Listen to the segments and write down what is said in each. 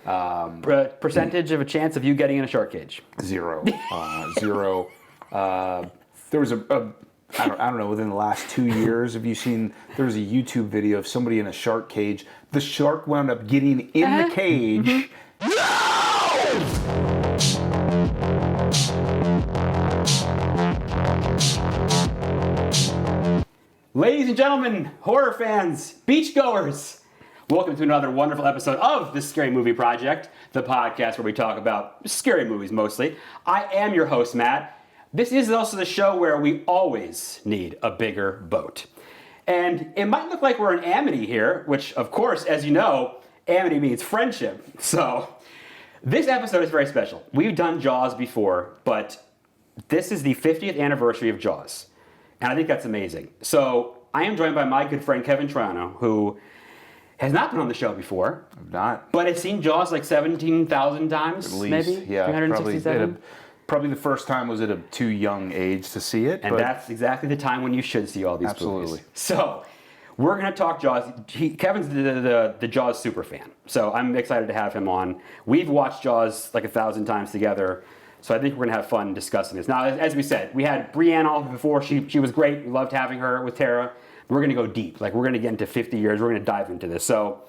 Percentage of a chance of you getting in a shark cage? Zero. Zero. There was I don't know, within the last 2 years, have you seen, there was a YouTube video of somebody in a shark cage. The shark wound up getting in the cage. Ladies and gentlemen, horror fans, beachgoers, welcome to another wonderful episode of the Scary Movie Project, the podcast where we talk about scary movies mostly. I am your host, Matt. This is also the show where we always need a bigger boat. And it might look like we're in amity here, which, of course, as you know, amity means friendship. So this episode is very special. We've done Jaws before, but this is the 50th anniversary of Jaws. And I think that's amazing. So I am joined by my good friend Kevin Troiano, who has not been on the show before. I've not. But has seen Jaws like 17,000 times, at least, maybe? Yeah, 367? Probably the first time was at a too young age to see it. And that's exactly the time when you should see all these absolutely. movies. So we're going to talk Jaws. Kevin's the Jaws super fan. So I'm excited to have him on. We've watched Jaws like 1,000 times together. So I think we're going to have fun discussing this. Now, as we said, we had Brianne on before. She was great. We loved having her with Tara. We're going to go deep. Like, we're going to get into 50 years. We're going to dive into this. So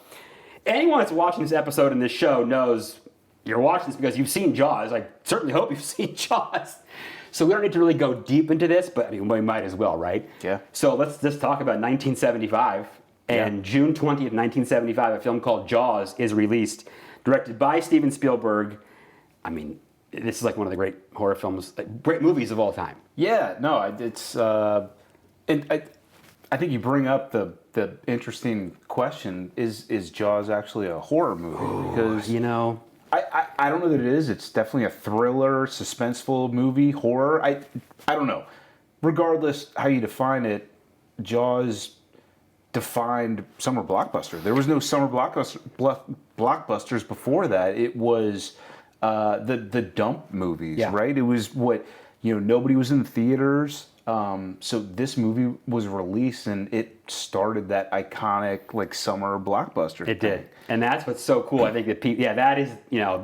anyone that's watching this episode and this show knows you're watching this because you've seen Jaws. I certainly hope you've seen Jaws. So we don't need to really go deep into this, but I mean, we might as well, right? Yeah. So let's just talk about 1975. And June 20th, 1975, a film called Jaws is released, directed by Steven Spielberg. I mean, this is like one of the great horror films, like great movies of all time. Yeah, no, it's, and I think you bring up the interesting question, is Jaws actually a horror movie? Because, you know, I don't know that it is. It's definitely a thriller, suspenseful movie, horror. I don't know. Regardless how you define it, Jaws defined summer blockbuster. There was no summer blockbusters before that. It was the dump movies, right? It was what, nobody was in the theaters. So this movie was released and it started that iconic like summer blockbuster. It did. And that's what's so cool. I think that that is,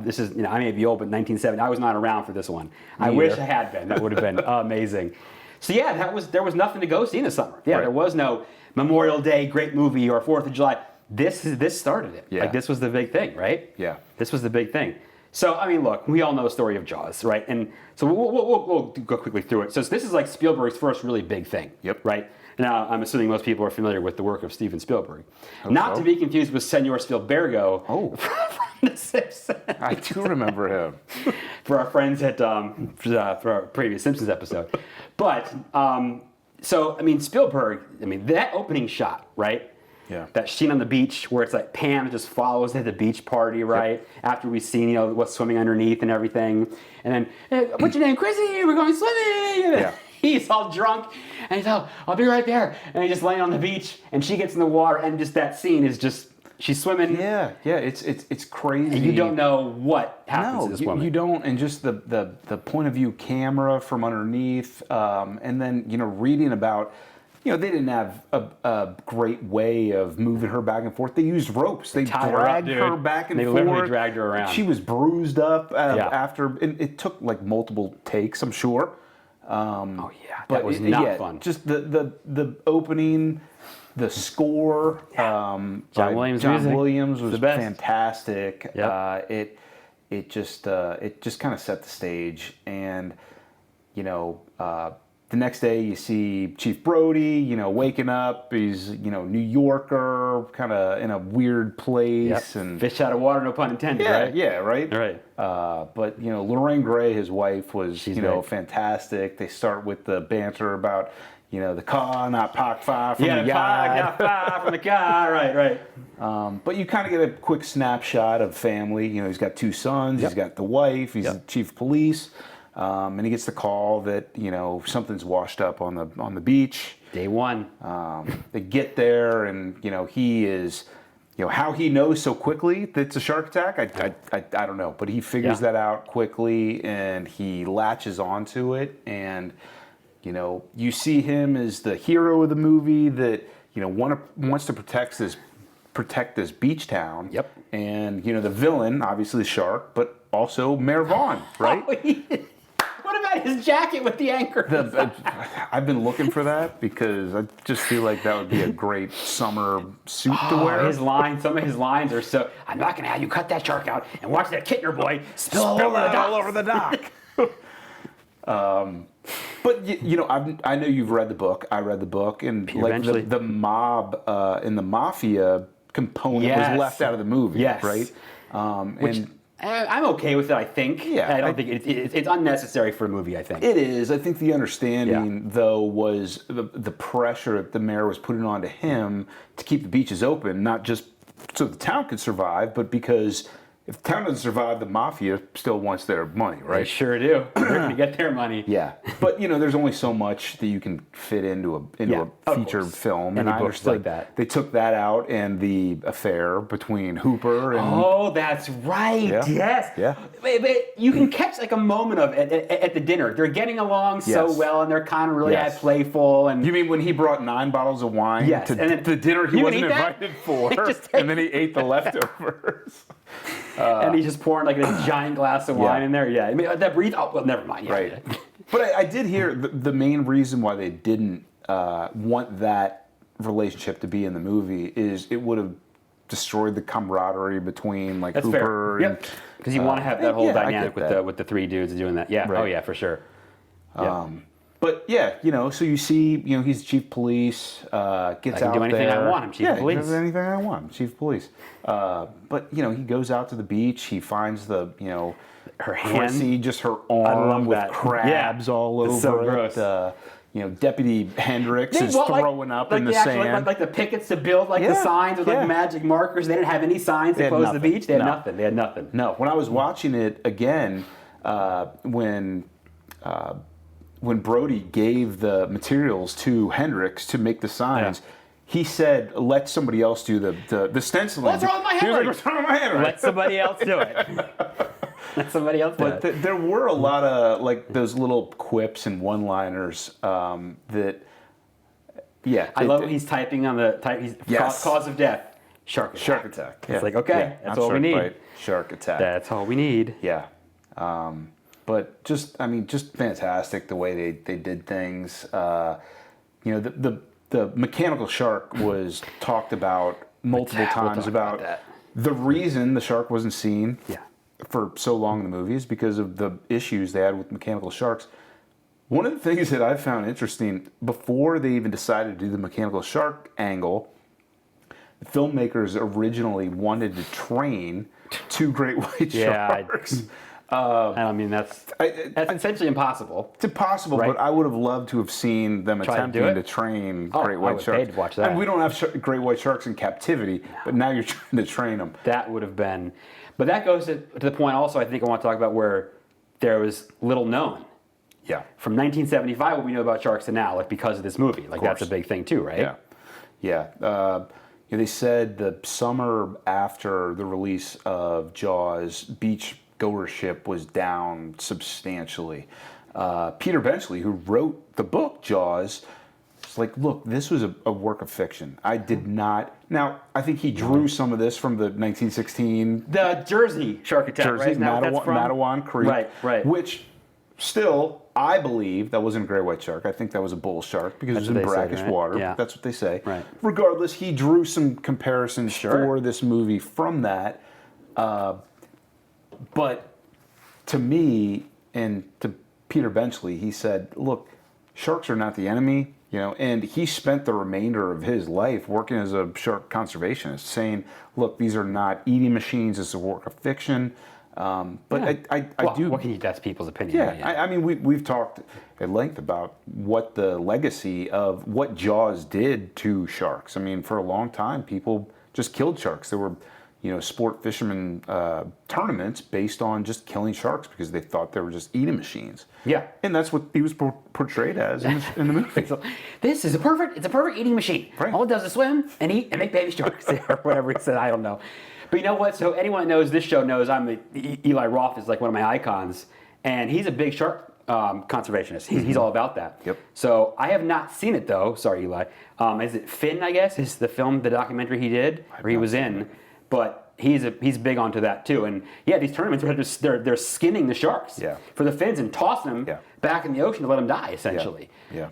this is, I may be old, but 1970, I was not around for this one. I wish I had been. That would have been amazing. So there was nothing to go see in the summer. Yeah, right. There was no Memorial Day great movie or 4th of July. This started it. Yeah. Like this was the big thing, right? Yeah. This was the big thing. So, I mean, look, we all know the story of Jaws, right? And so we'll go quickly through it. So this is like Spielberg's first really big thing, right? Now, I'm assuming most people are familiar with the work of Steven Spielberg. Not to be confused with Senor Spielbergo from The Simpsons. I do remember him. For our friends at for our previous Simpsons episode. But, so, I mean, Spielberg, that opening shot, right? Yeah. That scene on the beach where it's like Pam just follows at the beach party, right? Yep. After we've seen, what's swimming underneath and everything. And then, hey, what's your name? Chrissy, we're going swimming. Yeah. He's all drunk and he's all, I'll be right there. And he's just laying on the beach and she gets in the water and just that scene is just, she's swimming. Yeah, it's crazy. And you don't know what happens to this woman. You don't, and just the point of view camera from underneath, and then, reading about, they didn't have a great way of moving her back and forth. They used ropes. They dragged her back and forth. They literally dragged her around. She was bruised up after, and it took like multiple takes, I'm sure. That was not fun. Just the opening, the score. John Williams was fantastic. Yep. It just kind of set the stage, and the next day you see Chief Brody, waking up. He's, New Yorker, kind of in a weird place. And fish out of water, no pun intended, right? Yeah, right? Right. But, Lorraine Gray, his wife, was, She's fantastic. They start with the banter about, the car, not park far from the yard. Not far from the car, right. But you kind of get a quick snapshot of family. He's got 2 sons, he's got the wife, he's the chief of police. And he gets the call that, something's washed up on the beach. Day one. They get there and, he is, how he knows so quickly that it's a shark attack, I don't know. But he figures that out quickly and he latches onto it. And, you see him as the hero of the movie that, wants to protect this protect this beach town. Yep. And, the villain, obviously the shark, but also Mayor Vaughn, right? What about his jacket with the anchor? I've been looking for that because I just feel like that would be a great summer suit to wear. Some of his lines are so, I'm not going to have you cut that shark out and watch that Kittner boy spill all over the dock. But I know you've read the book. I read the book, and the mob and the mafia component was left out of the movie, right? I'm okay with it. I think. Yeah, I don't think it's unnecessary for a movie. I think it is. I think the understanding, though, was the pressure that the mayor was putting onto him to keep the beaches open, not just so the town could survive, but because if the town doesn't survive, the mafia still wants their money, right? They sure do. They're going to get their money. Yeah, but there's only so much that you can fit into a feature film, and I understood that. They took that out, and the affair between Hooper and that's right. Yeah. Yes. Yeah. But you can catch like a moment of at the dinner. They're getting along so well, and they're kind of really playful. And you mean when he brought 9 bottles of wine to the dinner he wasn't invited for, and then he ate the leftovers? And he's just pouring like a giant glass of wine in there. Yeah, I mean that breathe. Oh well, never mind. Yeah, right. But I did hear the main reason why they didn't want that relationship to be in the movie is it would have destroyed the camaraderie between That's Hooper. Fair. Because you want to have that whole dynamic with the 3 dudes doing that. Yeah. Right. Oh yeah, for sure. Yeah. But so you see, he's chief of police, gets out there. I can do anything I want. I'm chief of police. He does anything I want. I'm chief of police. But he goes out to the beach. He finds her hand, just her arm with crabs all over it's so gross. it. Deputy Hendricks is throwing up in the sand. Like the pickets to build the signs with magic markers. They didn't have any signs to close the beach. They had nothing. They had nothing. No. When I was watching it again, when Brody gave the materials to Hendricks to make the signs, he said, "Let somebody else do the stenciling." What's wrong with my handwriting? What's wrong with my handwriting? Let somebody else do it. Let somebody else do it. But there were a lot of those little quips and one-liners that. Yeah, I love when he's typing on the cause of death. Shark attack. Yeah. It's like that's all we need. Bite, shark attack. That's all we need. Yeah. But just fantastic the way they did things. The mechanical shark was talked about multiple times about the reason the shark wasn't seen for so long in the movie is because of the issues they had with mechanical sharks. One of the things that I found interesting, before they even decided to do the mechanical shark angle, the filmmakers originally wanted to train 2 great white sharks. I mean, that's essentially impossible. It's impossible, right? But I would have loved to have seen them attempting to train great white sharks. I would watch that. And we don't have great white sharks in captivity, but now you're trying to train them. That would have been... But that goes to the point also I think I want to talk about where there was little known. Yeah. From 1975, what we know about sharks to now, because of this movie. That's a big thing too, right? Yeah. They said the summer after the release of Jaws, beach goership was down substantially. Peter Benchley, who wrote the book Jaws, was like, look, this was a work of fiction. I did not... Now, I think he drew some of this from the 1916... The Jersey shark attack, right? Matawan Creek. Right. Which, still, I believe that wasn't a great white shark. I think that was a bull shark because it was in brackish water. Yeah. That's what they say. Right. Regardless, he drew some comparisons for this movie from that. But to me and to Peter Benchley, he said, look, sharks are not the enemy, and he spent the remainder of his life working as a shark conservationist, saying, look, these are not eating machines, it's a work of fiction. But I do... That's people's opinion. Yeah, I mean, we've talked at length about what the legacy of what Jaws did to sharks. I mean, for a long time, people just killed sharks. There were... sport fishermen tournaments based on just killing sharks because they thought they were just eating machines. Yeah, and that's what he was portrayed as in the movie. This is a perfect eating machine. Right. All it does is swim and eat and make baby sharks or whatever he said. I don't know, but you know what? So anyone that knows this show knows Eli Roth is like one of my icons, and he's a big shark conservationist. He's all about that. Yep. So I have not seen it though. Sorry, Eli. Is it Finn? I guess is the documentary he did or he was in. But he's big onto that too. And yeah, these tournaments where they're skinning the sharks for the fins and tossing them back in the ocean to let them die essentially. Yeah.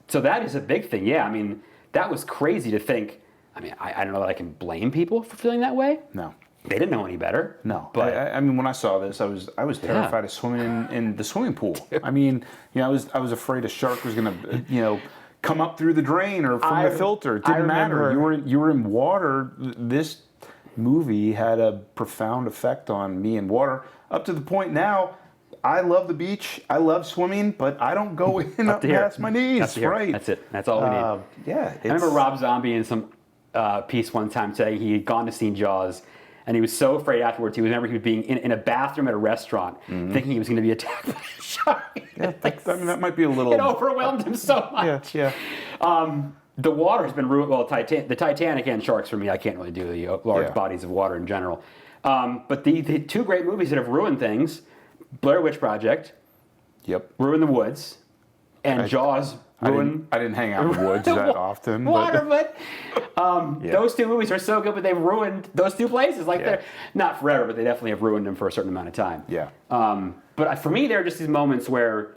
So that is a big thing. Yeah. I mean, that was crazy to think. I mean, I don't know that I can blame people for feeling that way. No. They didn't know any better. No, but I mean, when I saw this, I was terrified of swimming in the swimming pool. I mean, I was afraid a shark was going to, come up through the drain or from the filter. It didn't matter. You were in water. This movie had a profound effect on me in water. Up to the point now, I love the beach. I love swimming, but I don't go in up past my knees. Right. That's it. That's all we need. Yeah. I remember Rob Zombie in some piece one time saying he had gone to see Jaws. And he was so afraid afterwards. He was being in a bathroom at a restaurant, thinking he was going to be attacked by a shark. Yeah, I mean, that might be a little. It overwhelmed him so much. Yeah. The water has been ruined. Well, the Titanic and sharks for me. I can't really do the large bodies of water in general. But the two great movies that have ruined things: Blair Witch Project, Ruin the Woods, and Jaws. I didn't hang out in the woods that often. Water, but those two movies are so good, but they've ruined those two places. They're not forever, but they definitely have ruined them for a certain amount of time. Yeah. But for me, there are just these moments where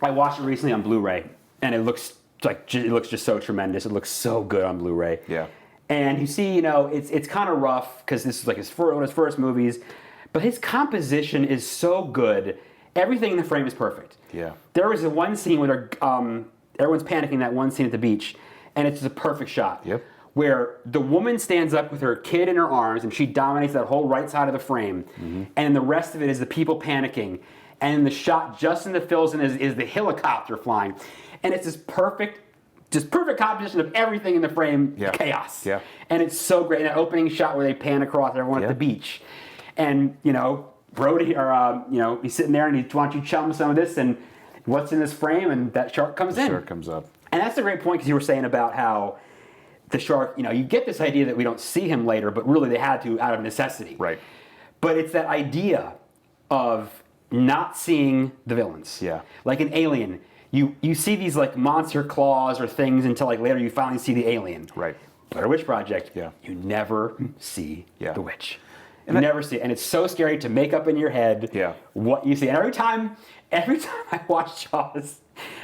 I watched it recently on Blu-ray, and it looks just so tremendous. It looks so good on Blu-ray. Yeah. And you see, it's kind of rough because this is like one of his first movies, but his composition is so good. Everything in the frame is perfect. Yeah. There was one scene where everyone's panicking, that one scene at the beach, and it's just a perfect shot. Yep. Where the woman stands up with her kid in her arms, and she dominates that whole right side of the frame, and the rest of it is the people panicking, and the shot just in the fills in is the helicopter flying, and it's this perfect composition of everything in the frame, chaos. Yeah. And it's so great. That opening shot where they pan across everyone at the beach, and Brody, or he's sitting there and he wants you to chum some of this, and what's in this frame, and that shark comes in. Shark comes up. And that's a great point because you were saying about how the shark, you get this idea that we don't see him later, but really they had to out of necessity. Right. But it's that idea of not seeing the villains. Yeah. Like an Alien, you see these like monster claws or things until like later you finally see the alien. Right. Blair Witch Project, you never see the witch. You never see it. And it's so scary to make up in your head what you see. And every time I watch Jaws,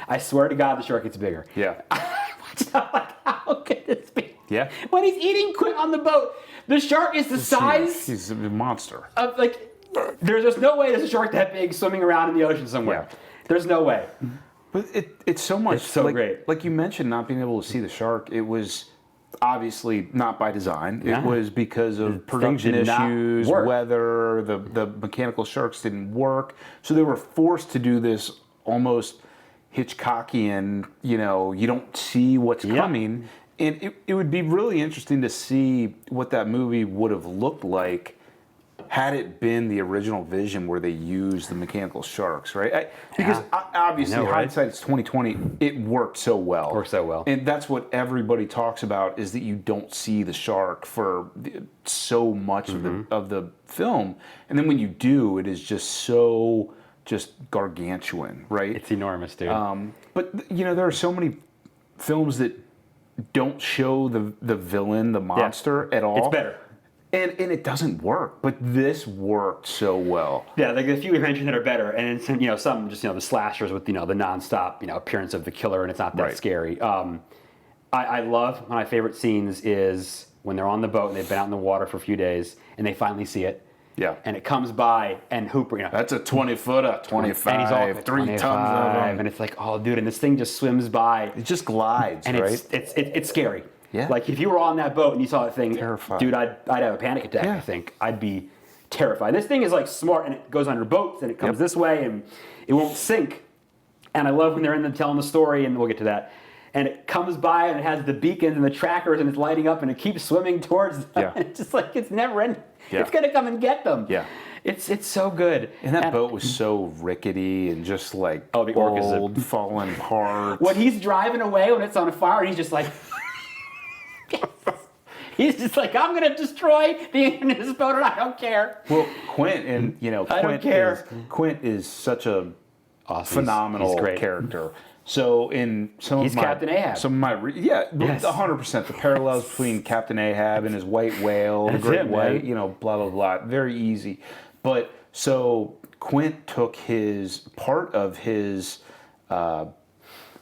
I swear to God the shark gets bigger. Yeah. I'm like, how could this be? Yeah. When he's eating quick on the boat, the shark is the size. He's a monster. Of there's no way there's a shark that big swimming around in the ocean somewhere. Yeah. There's no way. But it's so much. It's so great. Like you mentioned, not being able to see the shark, it was obviously not by design. Yeah. It was because of production issues, weather, the mechanical sharks didn't work. So they were forced to do this almost Hitchcockian, you don't see what's coming. And it would be really interesting to see what that movie would have looked like had it been the original vision where they used the mechanical sharks, right? Because obviously, hindsight is 2020. It worked so well. And that's what everybody talks about, is that you don't see the shark for so much of the film. And then when you do, it is just gargantuan, right? It's enormous, dude. But there are so many films that don't show the villain, the monster at all. It's better. And it doesn't work, but this worked so well. Yeah, like the few we mentioned that are better, and it's, some just the slashers with the nonstop appearance of the killer, and it's not that scary. I love, one of my favorite scenes is when they're on the boat and they've been out in the water for a few days and they finally see it. Yeah. And it comes by, and Hooper, that's a 20-footer, 25, and he's all 3 tons of them. and it's like, oh, dude, and this thing just swims by. It just glides, and right? It's scary. Yeah. Like if you were on that boat and you saw that thing, terrified. Dude, I'd have a panic attack. I think I'd be terrified. This thing is like smart, and it goes under boats, and it comes this way, and it won't sink. And I love when they're telling the story, and we'll get to that. And it comes by, and it has the beacons and the trackers, and it's lighting up, and it keeps swimming towards them. Yeah. And it's just like it's never ending. Yeah. It's gonna come and get them. Yeah. It's so good. And that boat was so rickety and just like the orc is old, falling apart. When he's driving away when it's on fire, and he's just like. He's just like, I'm going to destroy the this boat and I don't care. Well, Quint, and I don't care. Quint is such a Awesome. phenomenal He's great. character. So in some He's of my Captain Ahab. some of my Yes. 100% the parallels between Captain Ahab and his white whale, the That's great it, white, man. blah blah blah, very easy. But so Quint took part of his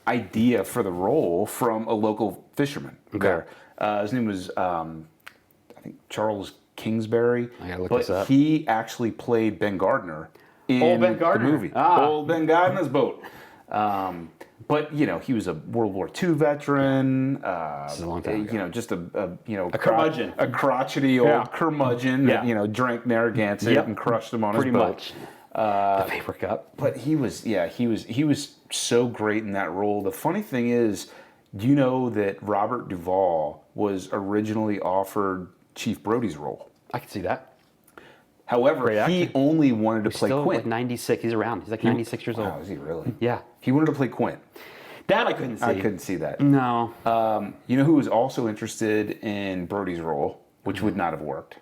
idea for the role from a local fisherman. Okay. There, his name was I think Charles Kingsbury. I gotta look but this up. he actually played Ben Gardner in Old Ben Gardner. the movie. Ah. Old Ben Gardner's boat. But he was a World War II veteran. This is a long time ago. Just a curmudgeon. a crotchety old curmudgeon that drank Narragansett and crushed him on Pretty his boat. much. The paper cup. But he was so great in that role. The funny thing is, do you know that Robert Duvall was originally offered Chief Brody's role? I can see that. However, he actor. only wanted to He's play still Quint. like 96. He's around. He's like 96 years old. Wow, is he really? Yeah. He wanted to play Quint. That I couldn't see. I couldn't see that. No. You know who was also interested in Brody's role, which would not have worked?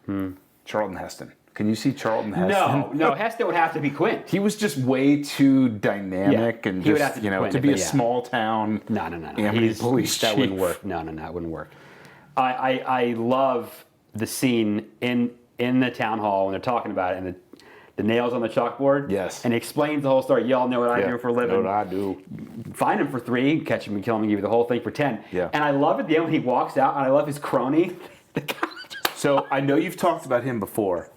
Charlton Heston. Can you see Charlton Heston? No. Heston would have to be Quint. He was just way too dynamic and he would just, have to be Quint to if be a they- small town No. Amity police That chief. wouldn't work. No, that wouldn't work. I love the scene in the town hall when they're talking about it and the nails on the chalkboard. Yes. And he explains the whole story. Y'all know what I do for a living. Know what I do. Find him for 3, catch him and kill him and give you the whole thing for 10. Yeah. And I love at the end when he walks out, and I love his crony. The guy just, So I know you've talked about him before.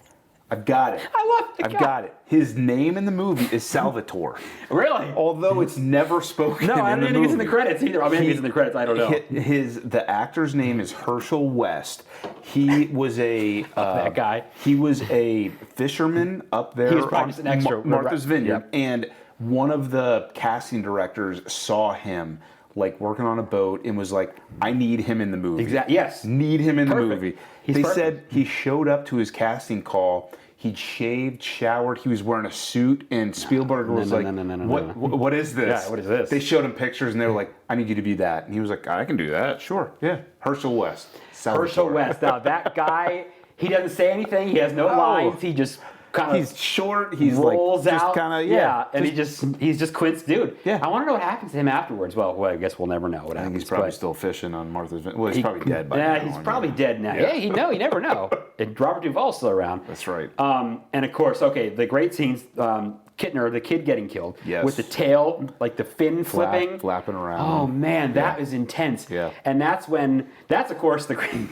I've got it. I love the guy. I've got it. His name in the movie is Salvatore. Really? Although it's never spoken No, I in don't the think it's in the movie. credits either. I mean, maybe it's in the credits. I don't know. The actor's name is Herschel West. He was a That guy. He was a fisherman up there He was probably on just an extra. Martha's Vineyard, Yep. and one of the casting directors saw him like working on a boat and was like, "I need him in the movie." Exactly. Yes. Need him in the Perfect. movie. He's They perfect. said he showed up to his casting call. He'd shaved, showered. He was wearing a suit, and Spielberg was like, "What is this? Yeah, what is this?" They showed him pictures, and they were like, "I need you to be that." And he was like, "I can do that. Sure, yeah." Herschel West. Herschel West. Now, that guy, he doesn't say anything. He has no lines. He just kind of He's short. He's rolls like, out. just kind of and he's just Quint's dude. Yeah. I want to know what happens to him afterwards. Well, I guess we'll never know what I think happens. he's probably but still fishing on Martha's Vineyard. Well, he's probably dead by now. Yeah, he's probably dead now. Yeah, you never know. And Robert Duvall's still around. That's right. And of course, the great scenes. Kittner, the kid getting killed, Yes. with the tail, like the fin flipping, flapping around. Oh man, that was intense. Yeah. And that's of course the great.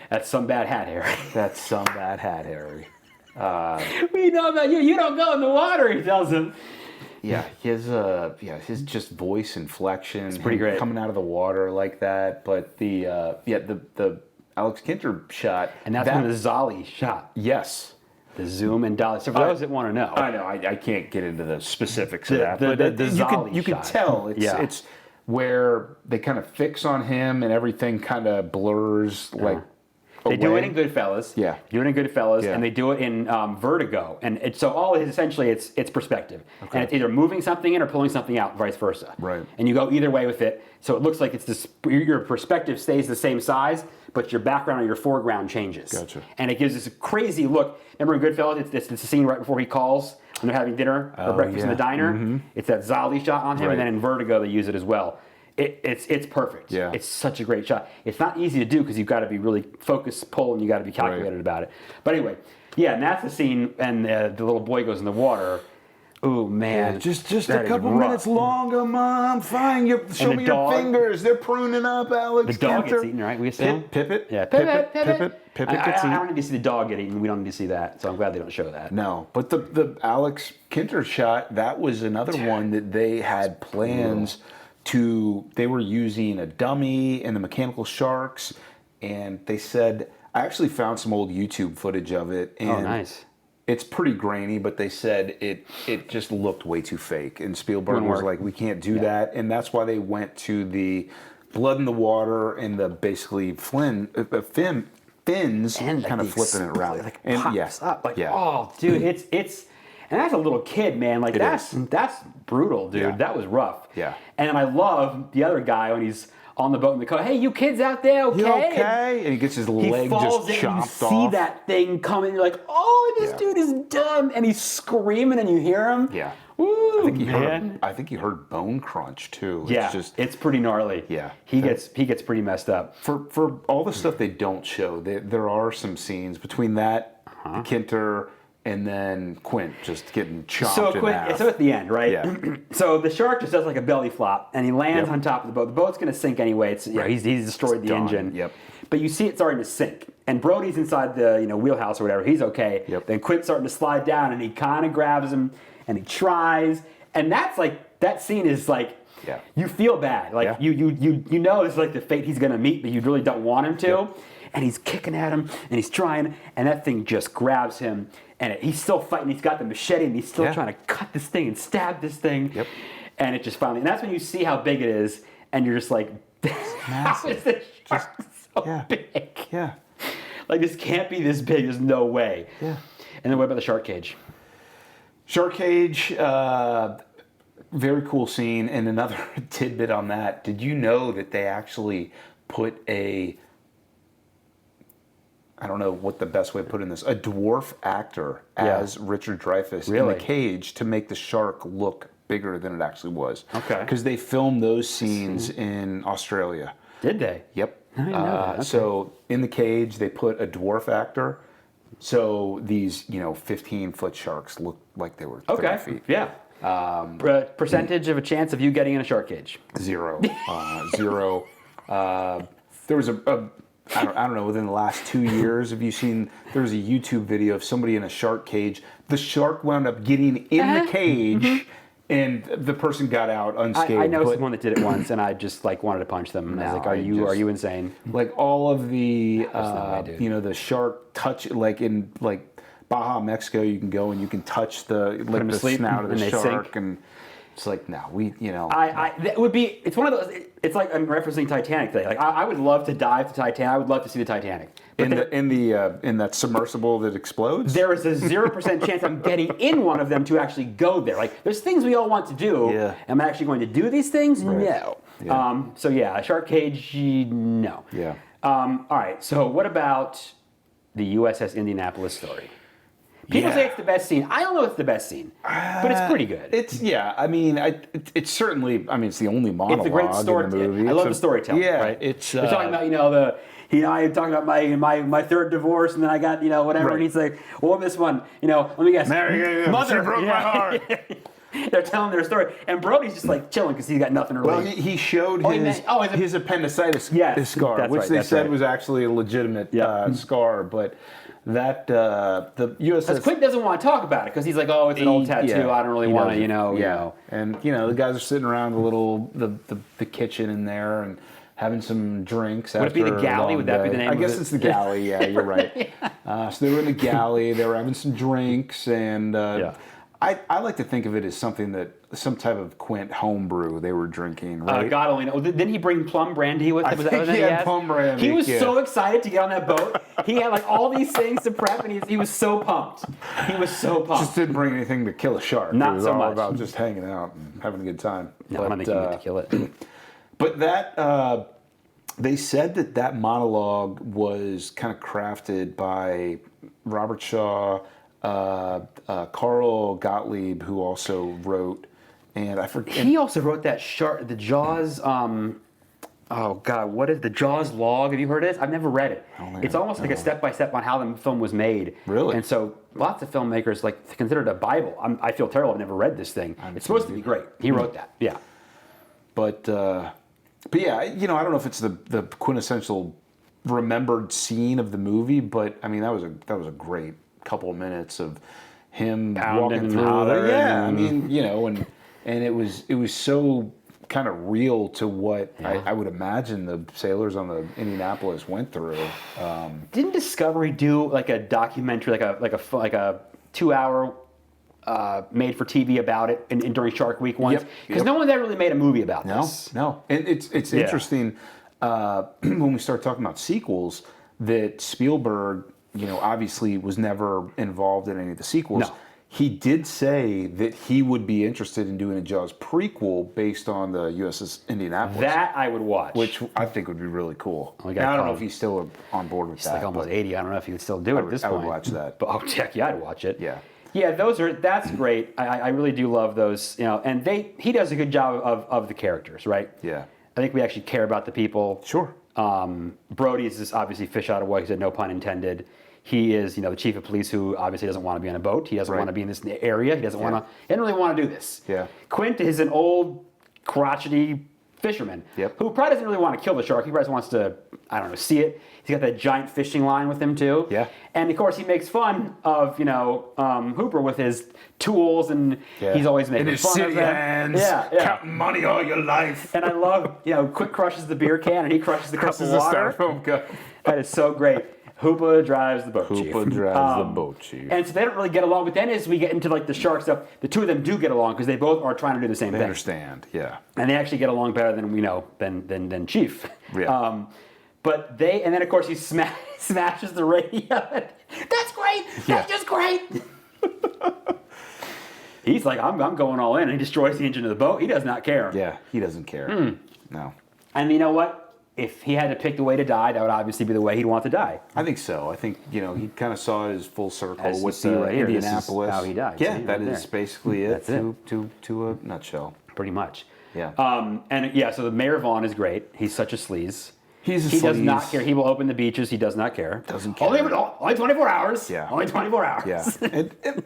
That's some bad hat, Harry. That's some bad hat, Harry. We know about you. You don't go in the water, he tells him. Yeah, his just voice inflection, it's pretty great. coming out of the water like that. But the Alex Kinter shot, And that's when the Zolly shot. Yes. The zoom and dolly. So for those that want to know. I know. I can't get into the specifics of that, the but Zolly you can shot. tell it's where they kind of fix on him and everything kind of blurs like. They do away. it in Goodfellas. Yeah. Do it in Goodfellas, Yeah. and they do it in Vertigo. And so all it is essentially it's perspective, and it's either moving something in or pulling something out, vice versa. Right. And you go either way with it. So it looks like it's this. Your perspective stays the same size, but your background or your foreground changes. Gotcha. And it gives this crazy look. Remember in Goodfellas, it's the scene right before he calls when they're having dinner or breakfast in the diner. It's that Zolly shot on him, Right. and then in Vertigo they use it as well. It's perfect. Yeah. It's such a great shot. It's not easy to do because you've got to be really focused, pull, and you got to be calculated about it. But anyway, and that's the scene, and the little boy goes in the water. Ooh, man. Just that a is couple rough. minutes longer, Mom. Fine, show the me your dog- fingers. They're pruning up, Alex. The dog Kinter. gets eaten, right? We assume? Pippet? Yeah, Pippet. Pippet. Pippet I gets don't eaten. need to see the dog get eaten. We don't need to see that. So I'm glad they don't show that. No, but the Alex Kinter shot, that was another one that they had plans to. They were using a dummy and the mechanical sharks, and they said, I actually found some old YouTube footage of it. And Oh, nice. It's pretty grainy, but they said it just looked way too fake. And Spielberg Wouldn't was work. like, we can't do that. And that's why they went to the blood in the water and the basically fins And kind of flipping it around. Like And pops up. Like, yeah. oh, dude, it's and that's a little kid, man. Like that's brutal, dude. Yeah. That was rough. Yeah. And I love the other guy when he's on the boat in the car. Hey, you kids out there, okay? You okay? And he gets his leg just chopped off. You see that thing coming. You're like, oh, this dude is done. And he's screaming, and you hear him. Yeah. Woo, I think he heard bone crunch too. It's pretty gnarly. Yeah. He gets pretty messed up. For all the stuff they don't show, there are some scenes between that, Kinter, and then Quint just getting chopped in half. So at the end, right? Yeah. So the shark just does like a belly flop, and he lands on top of the boat. The boat's going to sink anyway. He's destroyed the engine. Yep. But you see it starting to sink, and Brody's inside the wheelhouse or whatever. He's okay. Yep. Then Quint's starting to slide down, and he kind of grabs him, and he tries, and that's like that scene is like. Yeah. You feel bad. Like you know it's like the fate he's gonna meet, but you really don't want him to. Yep. And he's kicking at him and he's trying, and that thing just grabs him, and he's still fighting. He's got the machete and he's still trying to cut this thing and stab this thing. Yep. And it just finally, and that's when you see how big it is, and you're just like, how is this shark so big? Yeah. Like this can't be this big. There's no way. Yeah. And then what about the shark cage? Shark cage. Very cool scene. And another tidbit on that. Did you know that they actually put I don't know what the best way to put in this, a dwarf actor as Richard Dreyfuss in the cage to make the shark look bigger than it actually was. Okay. Because they filmed those scenes in Australia. Did they? Yep. I didn't know that. Okay. So in the cage, they put a dwarf actor. So these, 15-foot sharks look like they were 30 feet. Yeah. Percentage of a chance of you getting in a shark cage? 0. 0. There was I don't know, within the last 2 years, have you seen, there was a YouTube video of somebody in a shark cage. The shark wound up getting in the cage, and the person got out unscathed. I know someone that did it once, and I just wanted to punch them. And I was like, are you insane? Like all of the, the shark touch, like in Baja, Mexico, you can go and you can touch the snout of the shark, and it's like, no, it would be. It's one of those. It's like I'm referencing Titanic today. Like I would love to dive to Titanic. I would love to see the Titanic. But in that submersible that explodes. There is a 0% chance I'm getting in one of them to actually go there. Like there's things we all want to do. Yeah. Am I actually going to do these things? Right. No. Yeah. A shark cage. No. Yeah. All right. So what about the USS Indianapolis story? People say it's the best scene. I don't know if it's the best scene, but it's pretty good. It's it's certainly. I mean, it's the only monologue. It's a great story. In the movie. I love the storytelling. Yeah, right? it's. We're talking about I'm talking about my third divorce, and then I got whatever. Right. And he's like, well, this one, let me guess. Mother, she broke my heart. They're telling their story, and Brody's just like chilling because he's got nothing to relate. Well, he showed his appendicitis scar, which they said was actually a legitimate scar, but. That the USS. Because Quint doesn't want to talk about it because he's like, oh, it's an old tattoo. I don't really want to, And the guys are sitting around the kitchen in there and having some drinks. Would it be the galley? Would that be the name? I guess it's the galley. Yeah, you're right. So they were in the galley. They were having some drinks, and I like to think of it as some type of Quint homebrew they were drinking, right? God only knows. Didn't he bring plum brandy with him? I think he had plum brandy. He was so excited to get on that boat. He had all these things to prep, and he was so pumped. He was so pumped. Just didn't bring anything to kill a shark. Not it was so all much. about just hanging out and having a good time. No, I don't think he meant to kill it. But that they said that monologue was kind of crafted by Robert Shaw. Carl Gottlieb, who also wrote, and I forget. He also wrote that the Jaws. Oh God, what is the Jaws log? Have you heard of this? I've never read it. It's almost like a step-by-step on how the film was made. Really? And so lots of filmmakers consider it a Bible. I feel terrible. I've never read this thing. It's supposed to be great. He wrote that. Yeah. But yeah, I don't know if it's the quintessential remembered scene of the movie, but I mean that was a great couple of minutes of him walking through. I mean, and it was so kind of real to what I would imagine the sailors on the Indianapolis went through. Didn't Discovery do like a documentary, like a 2-hour made for TV about it during Shark Week once? Because no one's ever really made a movie about this. No. And it's interesting when we start talking about sequels that Spielberg, obviously was never involved in any of the sequels. No. he did say that he would be interested in doing a Jaws prequel based on the USS Indianapolis. That I would watch. Which I think would be really cool. We And gotta I don't call know him. if he's still on board with He's that. like almost but 80. I don't know if he would still do it at this point. I would watch that. But heck yeah, I'd watch it. Yeah. Yeah, that's great. I really do love those, and he does a good job of the characters, right? Yeah. I think we actually care about the people. Sure. Brody is just obviously fish out of water, he said no pun intended. He is, the chief of police who obviously doesn't want to be on a boat. He doesn't Right. want to be in this area. He doesn't really want to do this. Yeah. Quint is an old, crotchety fisherman Yep. who probably doesn't really want to kill the shark. He probably just wants to, see it. He's got that giant fishing line with him too. Yeah. And of course he makes fun of, Hooper with his tools and he's always making in his fun of city them. hands, counting money all your life. And I love, Quick crushes the beer can and he crushes the cup of the water. styrofoam cup. That is so great. Hooper drives the boat chief. Hooper drives the boat chief. And so they don't really get along. But then as we get into like the shark stuff, the two of them do get along because they both are trying to do the same They thing. understand, yeah. And they actually get along better than than Chief. Yeah. But and then of course he smashes the radio. That's great. That's just great. He's like, I'm going all in. And he destroys the engine of the boat. He does not care. Yeah, he doesn't care. No. And you know what? If he had to pick the way to die, that would obviously be the way he'd want to die. I think so. I think, he kind of saw it as full circle As you with see right here, this is Indianapolis. how he died. Yeah, See, that right is there. basically it, That's it. to a nutshell. Pretty much. Yeah. So the Mayor Vaughn is great. He's such a sleaze. He's a He does sleaze. not care. He will open the beaches. He does not care. Doesn't care. Only 24 hours. Yeah. Only 24 hours. Yeah,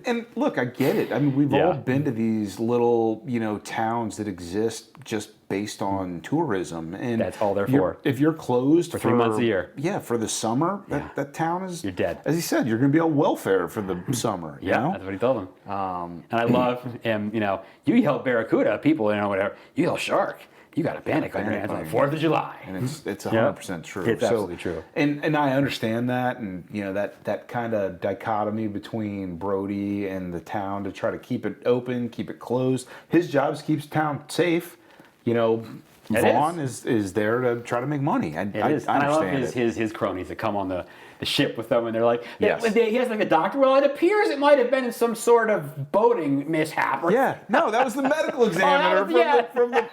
and look, I get it. I mean, we've Yeah. all been to these little, towns that exist just based on tourism, and That's all they're for. If you're closed for 3 months a year. yeah, for the summer, Yeah. that town is You're dead. As he said, you're going to be on welfare for the summer. You Yeah, know? that's what he told him. And I love him. You yell barracuda, people, whatever. You yell shark. You got a panic on your hands on the 4th of July. And it's 100% true. It's absolutely true. And I understand that, and that kind of dichotomy between Brody and the town to try to keep it open, keep it closed. His job is keeps town safe. Vaughn is there to try to make money. I And understand I love it. his cronies that come on the ship with them, and they're like, Yes. he has like a doctor. Well, it appears it might have been in some sort of boating mishap. Or Yeah, no, that was the medical examiner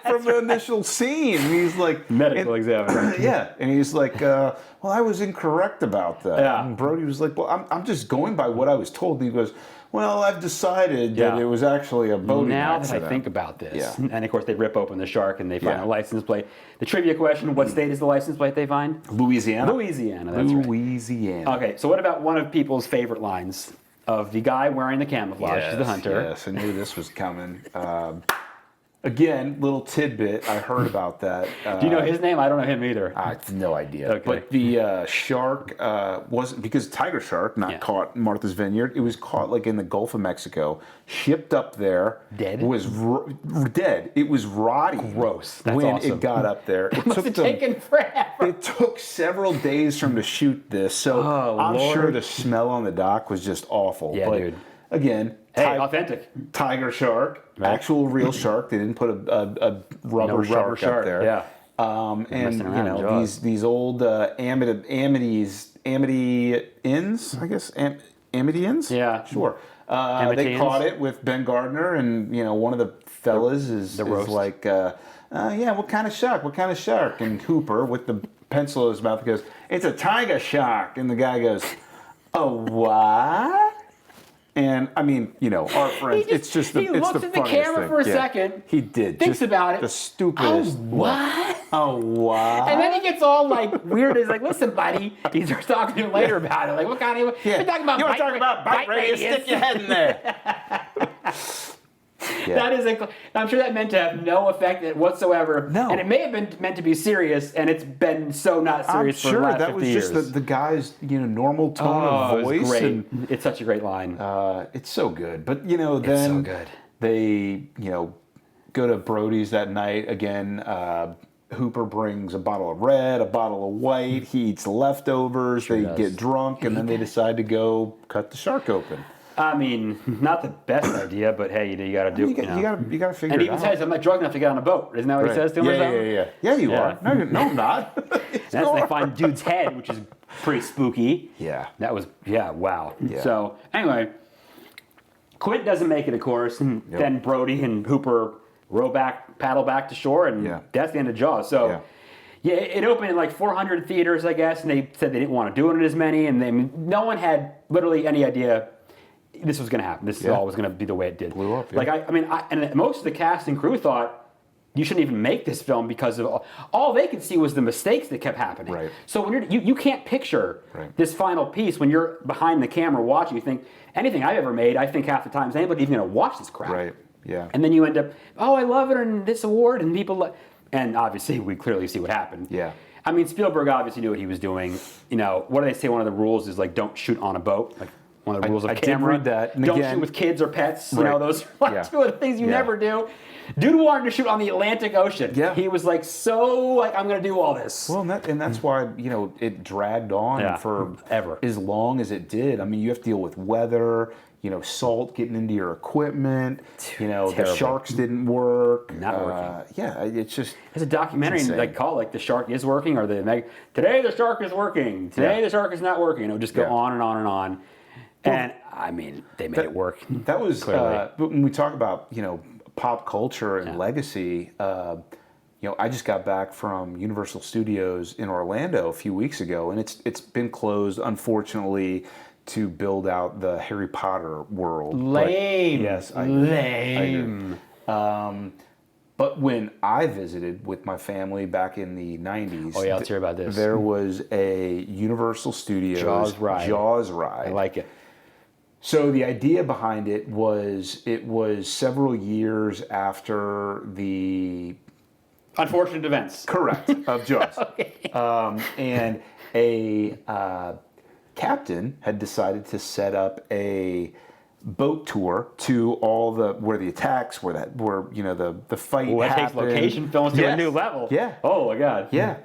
from the initial scene. He's like medical examiner. Yeah, and he's like, well, I was incorrect about that. Yeah. And Brody was like, well, I'm just going by what I was told. And he goes, well, I've decided that Yeah. it was actually a boating Now accident. that I think about this, Yeah. and of course they rip open the shark and they find Yeah. a license plate. The trivia question: what state is the license plate they find? Louisiana. Louisiana. That's right. Louisiana. Okay, so what about one of people's favorite lines of the guy wearing the camouflage to the hunter? Yes, I knew this was coming. Again, little tidbit. I heard about that. Do you know his name? I don't know him either. I have no idea. Okay. But the shark wasn't, because tiger shark not caught in Martha's Vineyard. It was caught like in the Gulf of Mexico, shipped up there. Dead? Was dead. It was rotting. Gross. That's when awesome. it got up there. It Must have taken forever. It took several days for him to shoot this, so Oh, I'm Lord. sure the smell on the dock was just awful. Yeah, but dude. Again, Hey, authentic. tiger shark, Right. actual real shark. They didn't put a rubber shark up there. Yeah. And messing around in Jaws. these old Amity Inns, I guess Amity Inns. Yeah. Sure. They Amity caught Inns. it with Ben Gardner, and one of the fellas is roast. like, yeah, what kind of shark? What kind of shark? And Hooper, with the pencil in his mouth, goes, "It's a tiger shark." And the guy goes, "A what?" And I mean, our friends. It's just the he it's looks the at the funniest camera thing. for a Yeah. second, He did. thinks Just about it. The stupidest. What? Oh, what? And then he gets all like weird. He's like, "Listen, buddy." He starts talking to him later about it. Like, what kind of? Yeah. We're talking about. You want to bite talk about bite radius? radius. Stick your head in there. Yeah. That is I'm sure that meant to have no effect whatsoever. No. And it may have been meant to be serious, and it's been so not I'm serious for the sure last that 50 was years. just the guy's normal tone Oh, of it voice. was great. And, It's such a great line. it's so good. But then so good. they go to Brody's that night again. Hooper brings a bottle of red, a bottle of white. He eats leftovers. They does. get drunk, and then they decide to go cut the shark open. I mean, not the best idea, but hey, you got to do. You got to figure And it he even out. says, "I'm not drunk enough to get on a boat." Isn't that what he says to him? or something? Yeah, you Yeah. are. No, I'm not. That's when they find dude's head, which is pretty spooky. Yeah. That was wow. Yeah. So anyway, Quint doesn't make it, of course, and then Brody and Hooper paddle back to shore, and that's the end of Jaws. So, it opened in like 400 theaters, I guess, and they said they didn't want to do it in as many, and no one had literally any idea this was going to happen. This all was going to be the way it did. Blew up. Like and most of the cast and crew thought you shouldn't even make this film because of all they could see was the mistakes that kept happening. Right. So when you can't picture this final piece when you're behind the camera watching. You think anything I've ever made, I think half the time is anybody even going to watch this crap? Right. Yeah. And then you end up, I love it and this award and people, and obviously we clearly see what happened. Yeah. I mean, Spielberg obviously knew what he was doing. You know, what do they say? One of the rules is like don't shoot on a boat. Like one of the rules of camera. I did read that. And don't again, shoot with kids or pets. Right. You know, those are like two of the things you never do. Dude wanted to shoot on the Atlantic Ocean. Yeah. He was like, I'm going to do all this. Well, and that's why, it dragged on for ever as long as it did. I mean, you have to deal with weather, salt getting into your equipment, the sharks didn't work. Not working. It's just... There's a documentary, like the shark is working, or today the shark is working, today the shark is not working. It would just go on and on and on. And, I mean, they made it work. That was, when we talk about, pop culture and legacy, I just got back from Universal Studios in Orlando a few weeks ago, and it's been closed, unfortunately, to build out the Harry Potter world. Lame. Yes, lame. But when I visited with my family back in the 90s, let's hear about this. There was a Universal Studios Jaws ride. I like it. So the idea behind it was several years after the unfortunate events. Correct, of Jaws. And a captain had decided to set up a boat tour to all where the attacks were, the fight happened. That takes location films to a new level. Yeah. Oh my God. Yeah.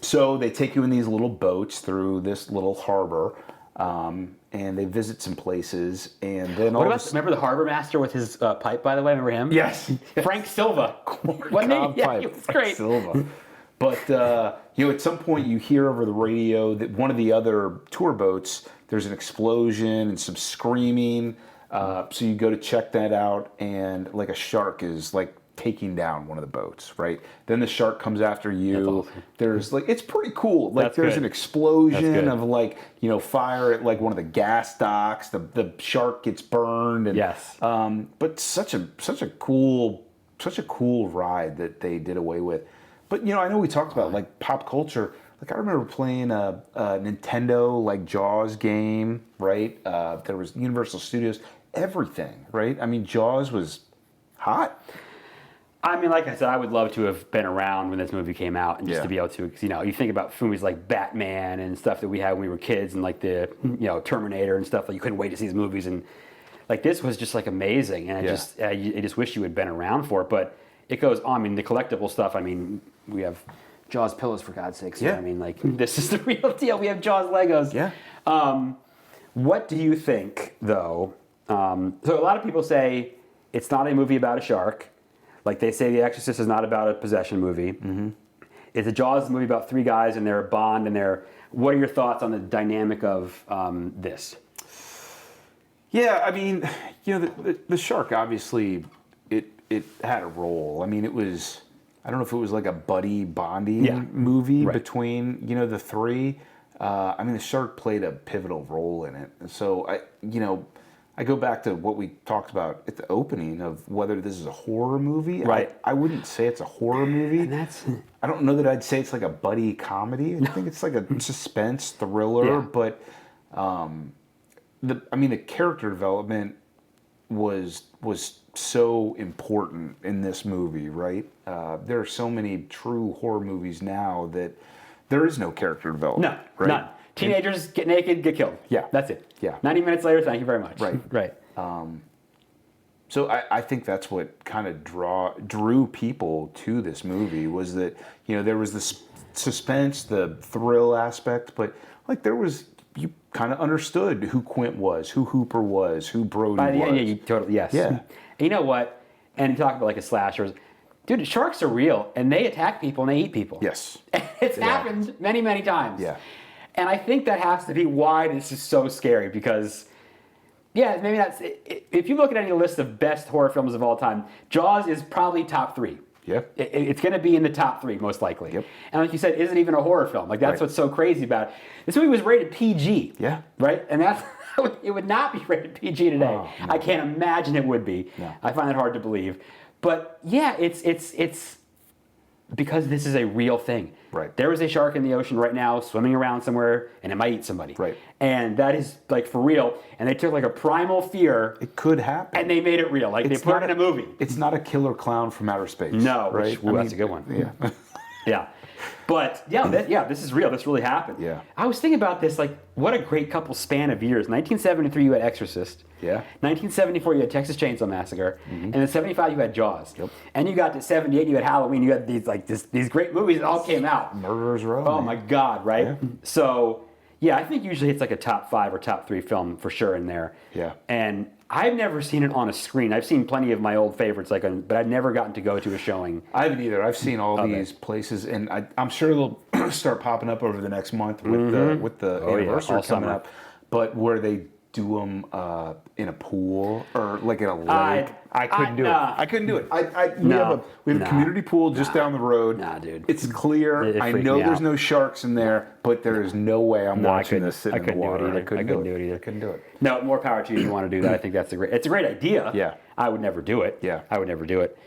So they take you in these little boats through this little harbor. And they visit some places, and then remember the harbor master with his pipe? By the way, remember him? Yes, Frank Silva. Wasn't he? Yeah, he was great. Silva. But at some point you hear over the radio that one of the other tour boats, there's an explosion and some screaming. So you go to check that out, and like a shark is like taking down one of the boats, right? Then the shark comes after you. Awesome. There's it's pretty cool. Like there's an explosion of fire at like one of the gas docks. The shark gets burned. And, but such a cool ride that they did away with. But I know we talked about like pop culture. Like I remember playing a Nintendo like Jaws game, right? There was Universal Studios, everything, right? I mean, Jaws was hot. I mean, like I said, I would love to have been around when this movie came out and just to be able to, because, you think about movies like Batman and stuff that we had when we were kids and like the, Terminator and stuff, like you couldn't wait to see these movies, and like this was just like amazing, and I just wish you had been around for it, but it goes on. I mean, the collectible stuff, I mean, we have Jaws pillows for God's sakes. I mean, like this is the real deal. We have Jaws Legos. Yeah. What do you think, though? So a lot of people say it's not a movie about a shark. Like they say The Exorcist is not about a possession movie. Mm-hmm. It's a Jaws movie about three guys and their bond and their... What are your thoughts on the dynamic of this? Yeah, I mean, the shark, obviously, it had a role. I mean, it was... I don't know if it was like a buddy bonding movie between, the three. I mean, the shark played a pivotal role in it. So, I go back to what we talked about at the opening of whether this is a horror movie. Right. I wouldn't say it's a horror movie. And I don't know that I'd say it's like a buddy comedy. I think it's like a suspense thriller. But the character development was so important in this movie, right? There are so many true horror movies now that there is no character development. No, right? none. Teenagers get naked, get killed. Yeah. That's it. Yeah. 90 minutes later, thank you very much. Right. So I think that's what kind of drew people to this movie was that, there was this suspense, the thrill aspect, but like you kind of understood who Quint was, who Hooper was, who Brody was. Yeah, you totally, yes. Yeah. And you know what? And talk about like a slasher. Dude, sharks are real, and they attack people, and they eat people. Yes. It's happened many, many times. Yeah. And I think that has to be why this is so scary, because Yeah, maybe that's. If you look at any list of best horror films of all time, Jaws is probably top 3. Yeah. It's going to be in the top 3 most likely. Yep. And like you said, isn't even a horror film. Like that's what's so crazy about it. This movie was rated PG. Yeah. Right? And that's it would not be rated PG today. Oh, no. I can't imagine it would be. No. I find it hard to believe. But yeah, it's because this is a real thing. Right. There is a shark in the ocean right now swimming around somewhere and it might eat somebody. Right. And that is like for real. And they took like a primal fear It could happen. and they made it real. Like they put it in a movie. It's not a killer clown from outer space. No, right? that's a good one. Yeah. Yeah. But yeah, this is real. This really happened. Yeah. I was thinking about this, like, what a great couple span of years. 1973, you had Exorcist. Yeah. 1974, you had Texas Chainsaw Massacre. And then 75, you had Jaws. Yep. And you got to 78, you had Halloween. You had these great movies that all came out. Murderer's Row. Oh my God, right? Yeah. So, yeah, I think usually it's like a top 5 or top 3 film for sure in there. Yeah. And I've never seen it on a screen. I've seen plenty of my old favorites, but I've never gotten to go to a showing. I haven't either. I've seen all Okay. these places, and I'm sure they'll start popping up over the next month with the Oh, yeah, anniversary all coming summer. up. But where they do them in a pool or like in a lake, I couldn't do it. I couldn't do it. We have a community pool just down the road. Nah, dude. It's clear. It I freaked know me there's out. no sharks in there, but there is no way I'm watching this sitting I in the couldn't do it water. either. I couldn't do it either. I couldn't do it. No, more power to you if you want to do that. I think it's a great idea. Yeah. I would never do it. Yeah. I would never do it.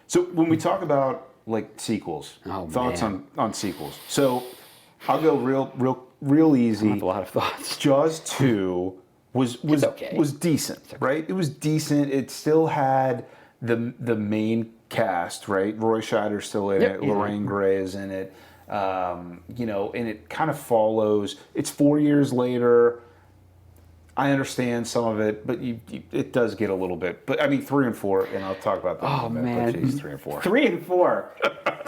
So when we talk about like sequels, thoughts man. on sequels. So I'll go real easy. I have a lot of thoughts. Jaws 2 was okay. was decent, right? It was decent. It still had the main cast, right? Roy Scheider's still in it. Yeah. Lorraine Gray is in it. And it kind of follows. It's 4 years later. I understand some of it, but it does get a little bit. But I mean, 3 and 4, and I'll talk about that in a minute. man. But geez, 3 and 4. 3 and 4.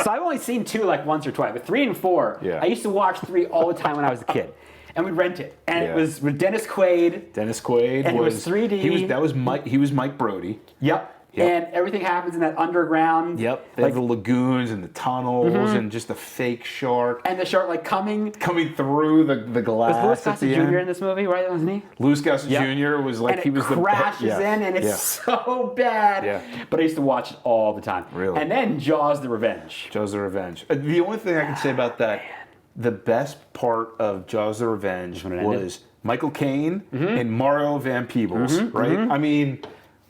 So I've only seen 2 like once or twice, but 3 and 4, Yeah. I used to watch 3 all the time when I was a kid. And we'd rent it. And it Yeah. was with Dennis Quaid. Dennis Quaid And it was 3D. He was Mike Brody. Yep. Yep. And everything happens in that underground. They have the lagoons and the tunnels and just a fake shark And the shark like coming. coming through the glass. Was Louis at Gossett the Jr. end. in this movie, right? Wasn't he? Louis Gossett Yep. Jr. was like And he it was crashes the in, and it's so bad. Yeah. But I used to watch it all the time. Really? And then Jaws: The Revenge. Jaws the Revenge. The only thing I can say about that, the best part of Jaws the Revenge when it ended. was Michael Caine and Mario Van Peebles, right? I mean,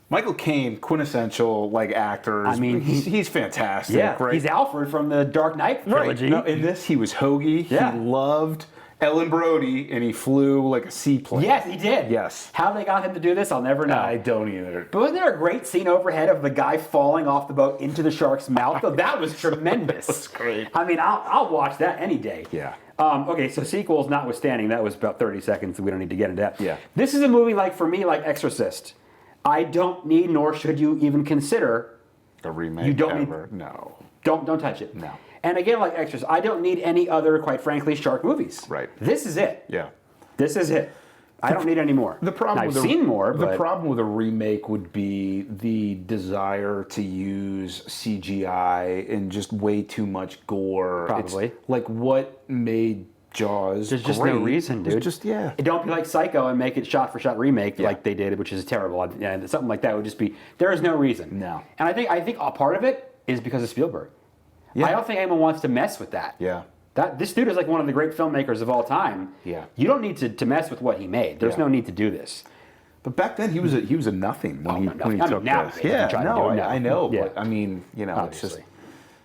Michael Caine, quintessential like actors. I mean, he's fantastic, Yeah, right? he's Alfred from the Dark Knight trilogy. No, in this, he was Hoagie. Yeah. He loved Ellen Brody, and he flew like a seaplane. Yes, he did. Yes. How they got him to do this, I'll never know. I don't either. But wasn't there a great scene overhead of the guy falling off the boat into the shark's mouth? Though that was tremendous. That was great. I mean, I'll watch that any day. Yeah. Okay, so sequels notwithstanding, that was about 30 seconds. We don't need to get into that. Yeah. This is a movie like for me, like Exorcist. I don't need, nor should you even consider. A remake You don't ever? No. Don't touch it. No. And again, like Exorcist, I don't need any other, quite frankly, shark movies. Right. This is it. Yeah. This is it. I don't need any more. The problem Now, with I've seen more, the but problem with a remake would be the desire to use CGI and just way too much gore. Probably. It's like what made Jaws there's just great no reason, dude. was just Don't be like Psycho and make it shot-for-shot remake Yeah. like they did, which is terrible. And something like that would just be, there is no reason. No. And I think a part of it is because of Spielberg. Yeah. I don't think anyone wants to mess with that. Yeah. This dude is like one of the great filmmakers of all time. Yeah. You don't need to mess with what he made. There's Yeah. no need to do this. But back then he was a nothing when he nothing. when he I mean, took now this. he Yeah, tried to no, do it now. I know, Yeah. but I mean, it's Obviously. just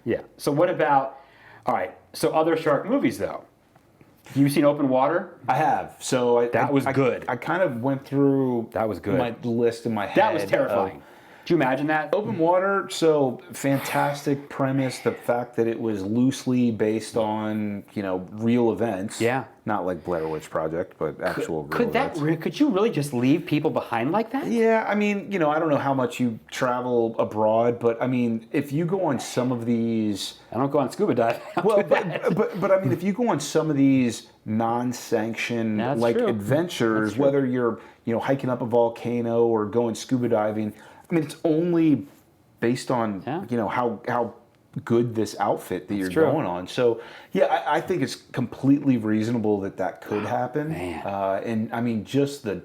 Yeah. So what about, all right, so other shark movies though? You seen Open Water? I have. So That was good. I kind of went through That was good. my list in my head. That was terrifying. Do you imagine that? Open Water, so fantastic premise. The fact that it was loosely based on, real events. Yeah. Not like Blair Witch Project, but actual real Could events. could you really just leave people behind like that? Yeah, I mean, I don't know how much you travel abroad, but I mean, if you go on some of these, I don't go on scuba diving. well, but I mean, if you go on some of these non-sanctioned That's like true. adventures, whether you're hiking up a volcano or going scuba diving, I mean, it's only based on how good this outfit that you're true. going on. So yeah, I think it's completely reasonable that could happen. man. And I mean, just the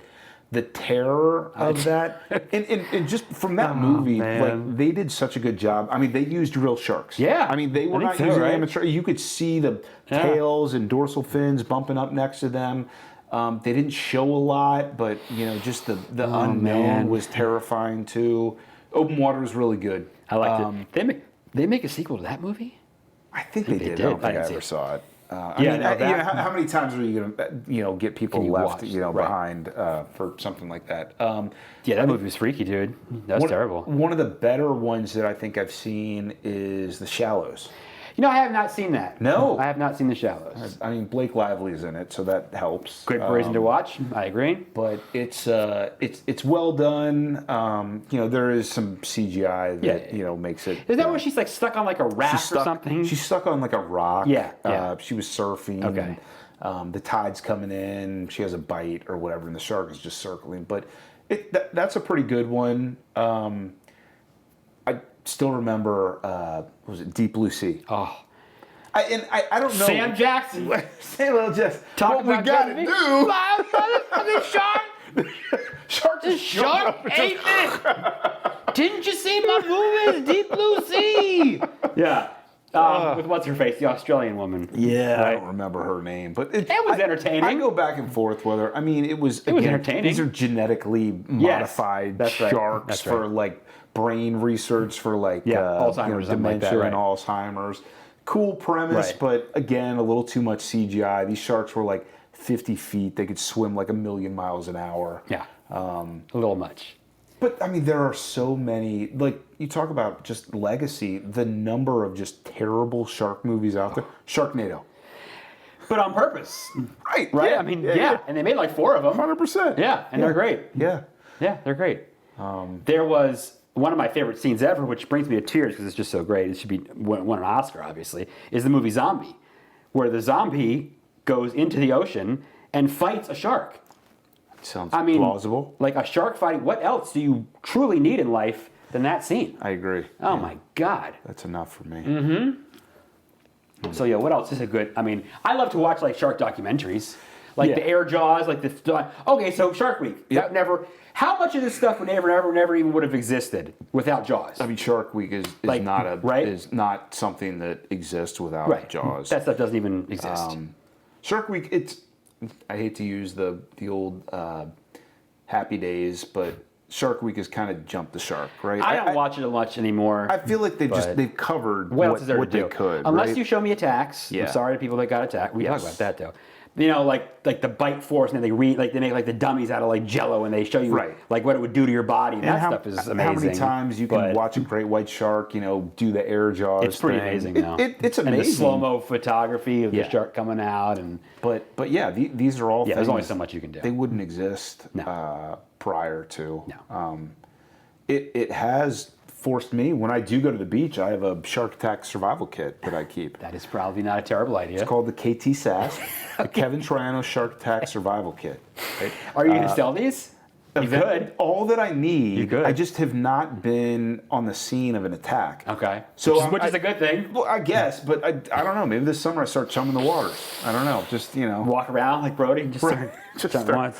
the terror of that, and just from that movie, like they did such a good job. I mean, they used real sharks. Yeah, I mean, they were not using amateur. You could see the tails and dorsal fins bumping up next to them. They didn't show a lot, but just the unknown was terrifying too. Open Water was really good. I liked it. They make a sequel to that movie? I think they did. I don't think I ever saw it. How many times are you gonna, get people left, behind for something like that? That movie was freaky, dude. That was terrible. One of the better ones that I think I've seen is The Shallows. I have not seen that. No, I have not seen The Shallows. I mean, Blake Lively's in it, so that helps. Great reason to watch. I agree. But it's well done. There is some CGI that makes it. Is that where she's like stuck on like a raft or something? She's stuck on like a rock. Yeah. She was surfing. Okay. The tide's coming in. She has a bite or whatever, and the shark is just circling. But that's a pretty good one. I still remember, was it Deep Blue Sea? Oh. I don't know. Sam Jackson. Say a little Jackson. What we got to do. Shark ate it. Didn't you see my movie, Deep Blue Sea? Yeah. With what's her face, the Australian woman. Yeah, right? I don't remember her name, but it was entertaining. I go back and forth whether it was entertaining. These are genetically modified sharks for like brain research for like Alzheimer's, dementia and Alzheimer's. Cool premise, but again, a little too much CGI. These sharks were like 50 feet. They could swim like 1,000,000 miles an hour. Yeah, a little much. But I mean, there are so many. Like you talk about just legacy, the number of just terrible shark movies out there. Sharknado. But on purpose. Right. Yeah, Yeah, I mean, and they made like 4 of them. 100%. Yeah, and they're great. Yeah. Yeah, they're great. There was one of my favorite scenes ever, which brings me to tears because it's just so great. It should be won an Oscar, obviously, is the movie Zombie, where the zombie goes into the ocean and fights a shark. Sounds plausible. Like a shark fight. What else do you truly need in life than that scene? I agree. Oh my God. That's enough for me. Mm-hmm. So what else is a good? I mean, I love to watch like shark documentaries, like the Air Jaws, like the. Okay, so Shark Week. Yep. That never. How much of this stuff would never even would have existed without Jaws? I mean, Shark Week is like, not something that exists without Jaws. That stuff doesn't even exist. Shark Week, I hate to use the old Happy Days, but Shark Week has kind of jumped the shark, right? I don't watch it much anymore. I feel like they've covered what they could. Unless you show me attacks. Yeah. I'm sorry to people that got attacked. We talk about that though. Like the bite force, and then they make like the dummies out of like Jello, and they show you like what it would do to your body. And that stuff is amazing. How many times you can watch a great white shark, do the Air Jaws? It's pretty amazing now. It's amazing. And the slow-mo photography of the shark coming out, and but yeah, these are all. Yeah, there's only so much you can do. They wouldn't exist prior to. No. It has forced me, when I do go to the beach, I have a shark attack survival kit that I keep. That is probably not a terrible idea. It's called the KT SAS, the Kevin Troiano Shark Attack Survival Kit. Right? Are you going to sell these? You could. All that I need. You could. I just have not been on the scene of an attack. Okay. So which is a good thing. Well, I guess, but I don't know. Maybe this summer I start chumming the waters. I don't know. Just walk around like Brody. Just start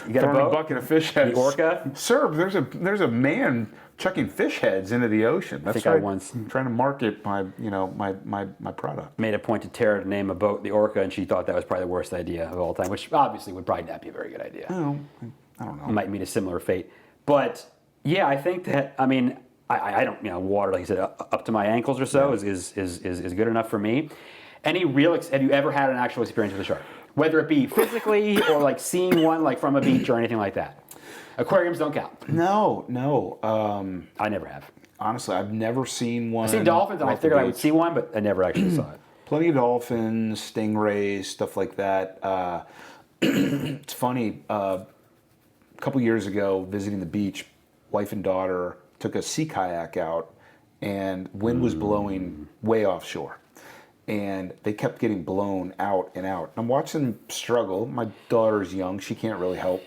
you got a bucket of fish heads. The orca. Sir, there's a man chucking fish heads into the ocean. That's I once trying to market my my product. Made a point to Tara to name a boat the Orca, and she thought that was probably the worst idea of all time, which obviously would probably not be a very good idea. I don't know. You might meet a similar fate, but yeah, I think that I don't water, like you said, up to my ankles or so is good enough for me. Have you ever had an actual experience with a shark, whether it be physically or like seeing one like from a beach or anything like that? Aquariums don't count. No. I never have. Honestly, I've never seen one. I've seen dolphins, and I figured I would see one, but I never actually saw it. Plenty of dolphins, stingrays, stuff like that. It's funny. A couple years ago, visiting the beach, wife and daughter took a sea kayak out, and wind was blowing way offshore. And they kept getting blown out and out. I'm watching them struggle. My daughter's young. She can't really help.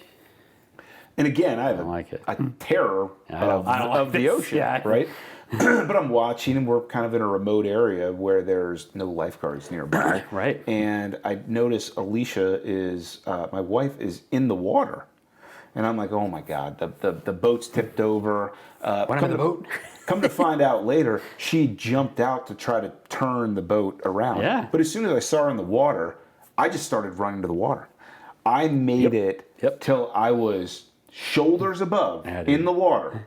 And again, I have a terror of the ocean, right? But I'm watching, and we're kind of in a remote area where there's no lifeguards nearby. Right. And I notice Alicia my wife is in the water. and I'm like, oh my God, the boat's tipped over. What happened to the boat? Come to find out later, she jumped out to try to turn the boat around. Yeah. But as soon as I saw her in the water, I just started running to the water. I made it till I was shoulders above in the water.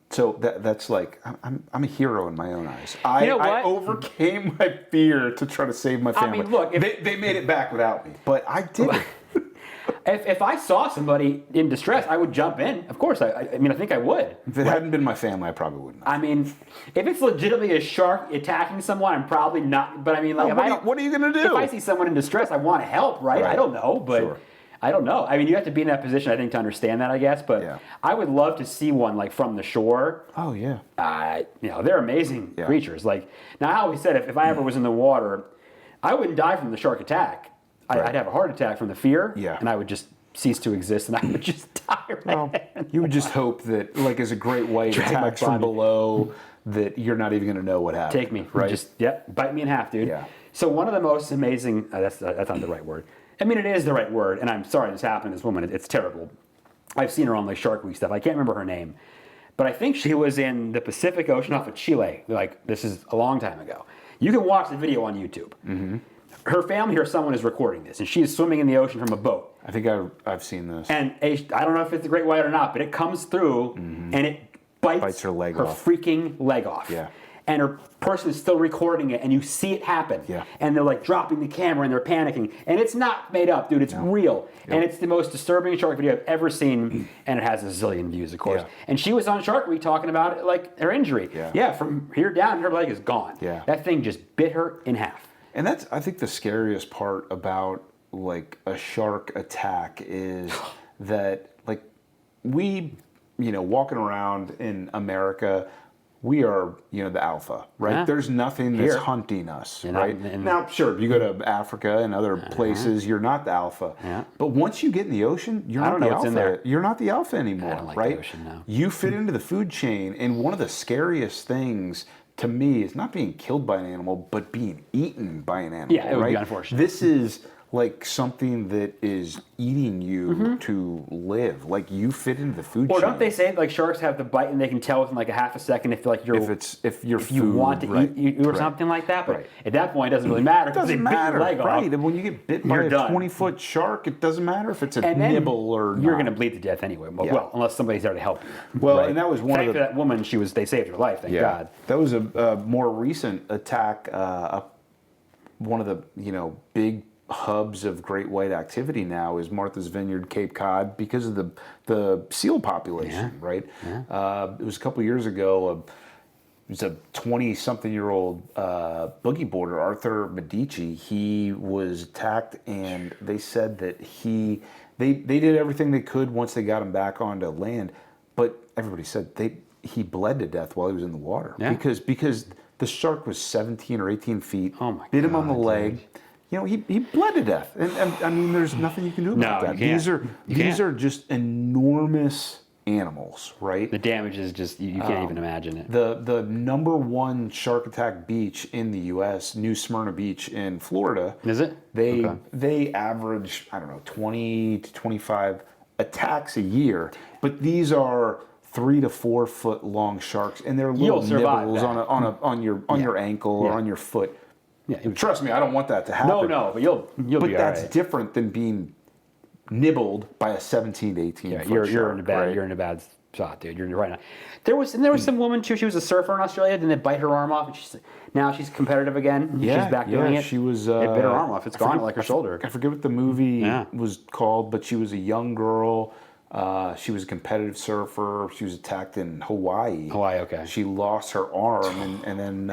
So that's like, I'm a hero in my own eyes. I overcame my fear to try to save my family. I mean, look, they made it back without me, but I did it. If I saw somebody in distress, I would jump in. Of course, I mean, I think I would. If it hadn't been my family, I probably wouldn't. I mean, if it's legitimately a shark attacking someone, I'm probably not. But I mean, like, what are you going to do? If I see someone in distress, I want to help, right? I don't know, but I don't know. I mean, you have to be in that position, I think, to understand that, I guess. But I would love to see one like from the shore. Oh yeah. They're amazing creatures. Like now, I always said, if I ever was in the water, I wouldn't die from the shark attack. I'd have a heart attack from the fear, and I would just cease to exist, and I would just die. You would just hope that, like, as a great white attacks from below, that you're not even going to know what happened. Take me, right? Just bite me in half, dude. Yeah. So one of the most amazing. That's not the right word. I mean, it is the right word, and I'm sorry this happened to this woman. It's terrible. I've seen her on like Shark Week stuff. I can't remember her name, but I think she was in the Pacific Ocean off of Chile. Like, this is a long time ago. You can watch the video on YouTube. Mm-hmm. Her family or someone is recording this, and she is swimming in the ocean from a boat. I think I've seen this. And I don't know if it's a great white or not, but it comes through and it bites her leg off. Freaking leg off. Yeah. And her person is still recording it, and you see it happen. Yeah. And they're like dropping the camera, and they're panicking. And it's not made up, dude. It's real. Yep. And it's the most disturbing shark video I've ever seen, and it has a zillion views, of course. Yeah. And she was on Shark Week talking about it, like her injury. Yeah. From here down, her leg is gone. Yeah. That thing just bit her in half. And that's, I think, the scariest part about like a shark attack is that, like, we, walking around in America, we are, the alpha, right? Yeah. There's nothing that's hunting us, right? not- Now, sure, you go to Africa and other places, you're not the alpha. Yeah. But once you get in the ocean, you're not the alpha. in there. You're not the alpha anymore, I don't like right? the ocean, no. You fit into the food chain, and one of the scariest things to me is not being killed by an animal, but being eaten by an animal. Yeah, it would be unfortunate. This is like something that is eating you to live. Like, you fit into the food chain. Or don't they say like sharks have the bite and they can tell within like a half a second if like you're if you want to eat you or something like that? But at that point, it doesn't really matter. It doesn't matter, leg right? off. And when you get bit by a 20-foot shark, it doesn't matter if it's a nibble or not. You're going to bleed to death anyway. Well, unless somebody's there to help you. Well, right? and that was one Thank of the... that woman. They saved her life. Thank God. That was a more recent attack up one of the big hubs of great white activity now is Martha's Vineyard, Cape Cod, because of the seal population, right? Yeah. It was a couple years ago. It was a 20-something-year-old boogie boarder, Arthur Medici. He was attacked, and they said that they did everything they could once they got him back onto land, but everybody said he bled to death while he was in the water because the shark was 17 or 18 feet, bit him on the leg. He bled to death, and I mean, there's nothing you can do about that. These are just enormous animals, right? The damage is just you can't even imagine it. The number one shark attack beach in the U.S., New Smyrna Beach in Florida, is it? They average 20 to 25 attacks a year, but these are 3 to 4 foot long sharks, and they're little nibbles on your ankle or on your foot. Yeah, trust me, I don't want that to happen. No, but you'll be all right. But that's different than being nibbled by a 17 to 18 foot you're shark. You're in a bad spot, dude. You're right now. There was some woman too. She was a surfer in Australia. Didn't it bite her arm off? And now she's competitive again. Yeah, she's back doing it. She was. It bit her arm off. It's gone like her shoulder. I forget what the movie was called, but she was a young girl. She was a competitive surfer. She was attacked in Hawaii. Okay. She lost her arm, and then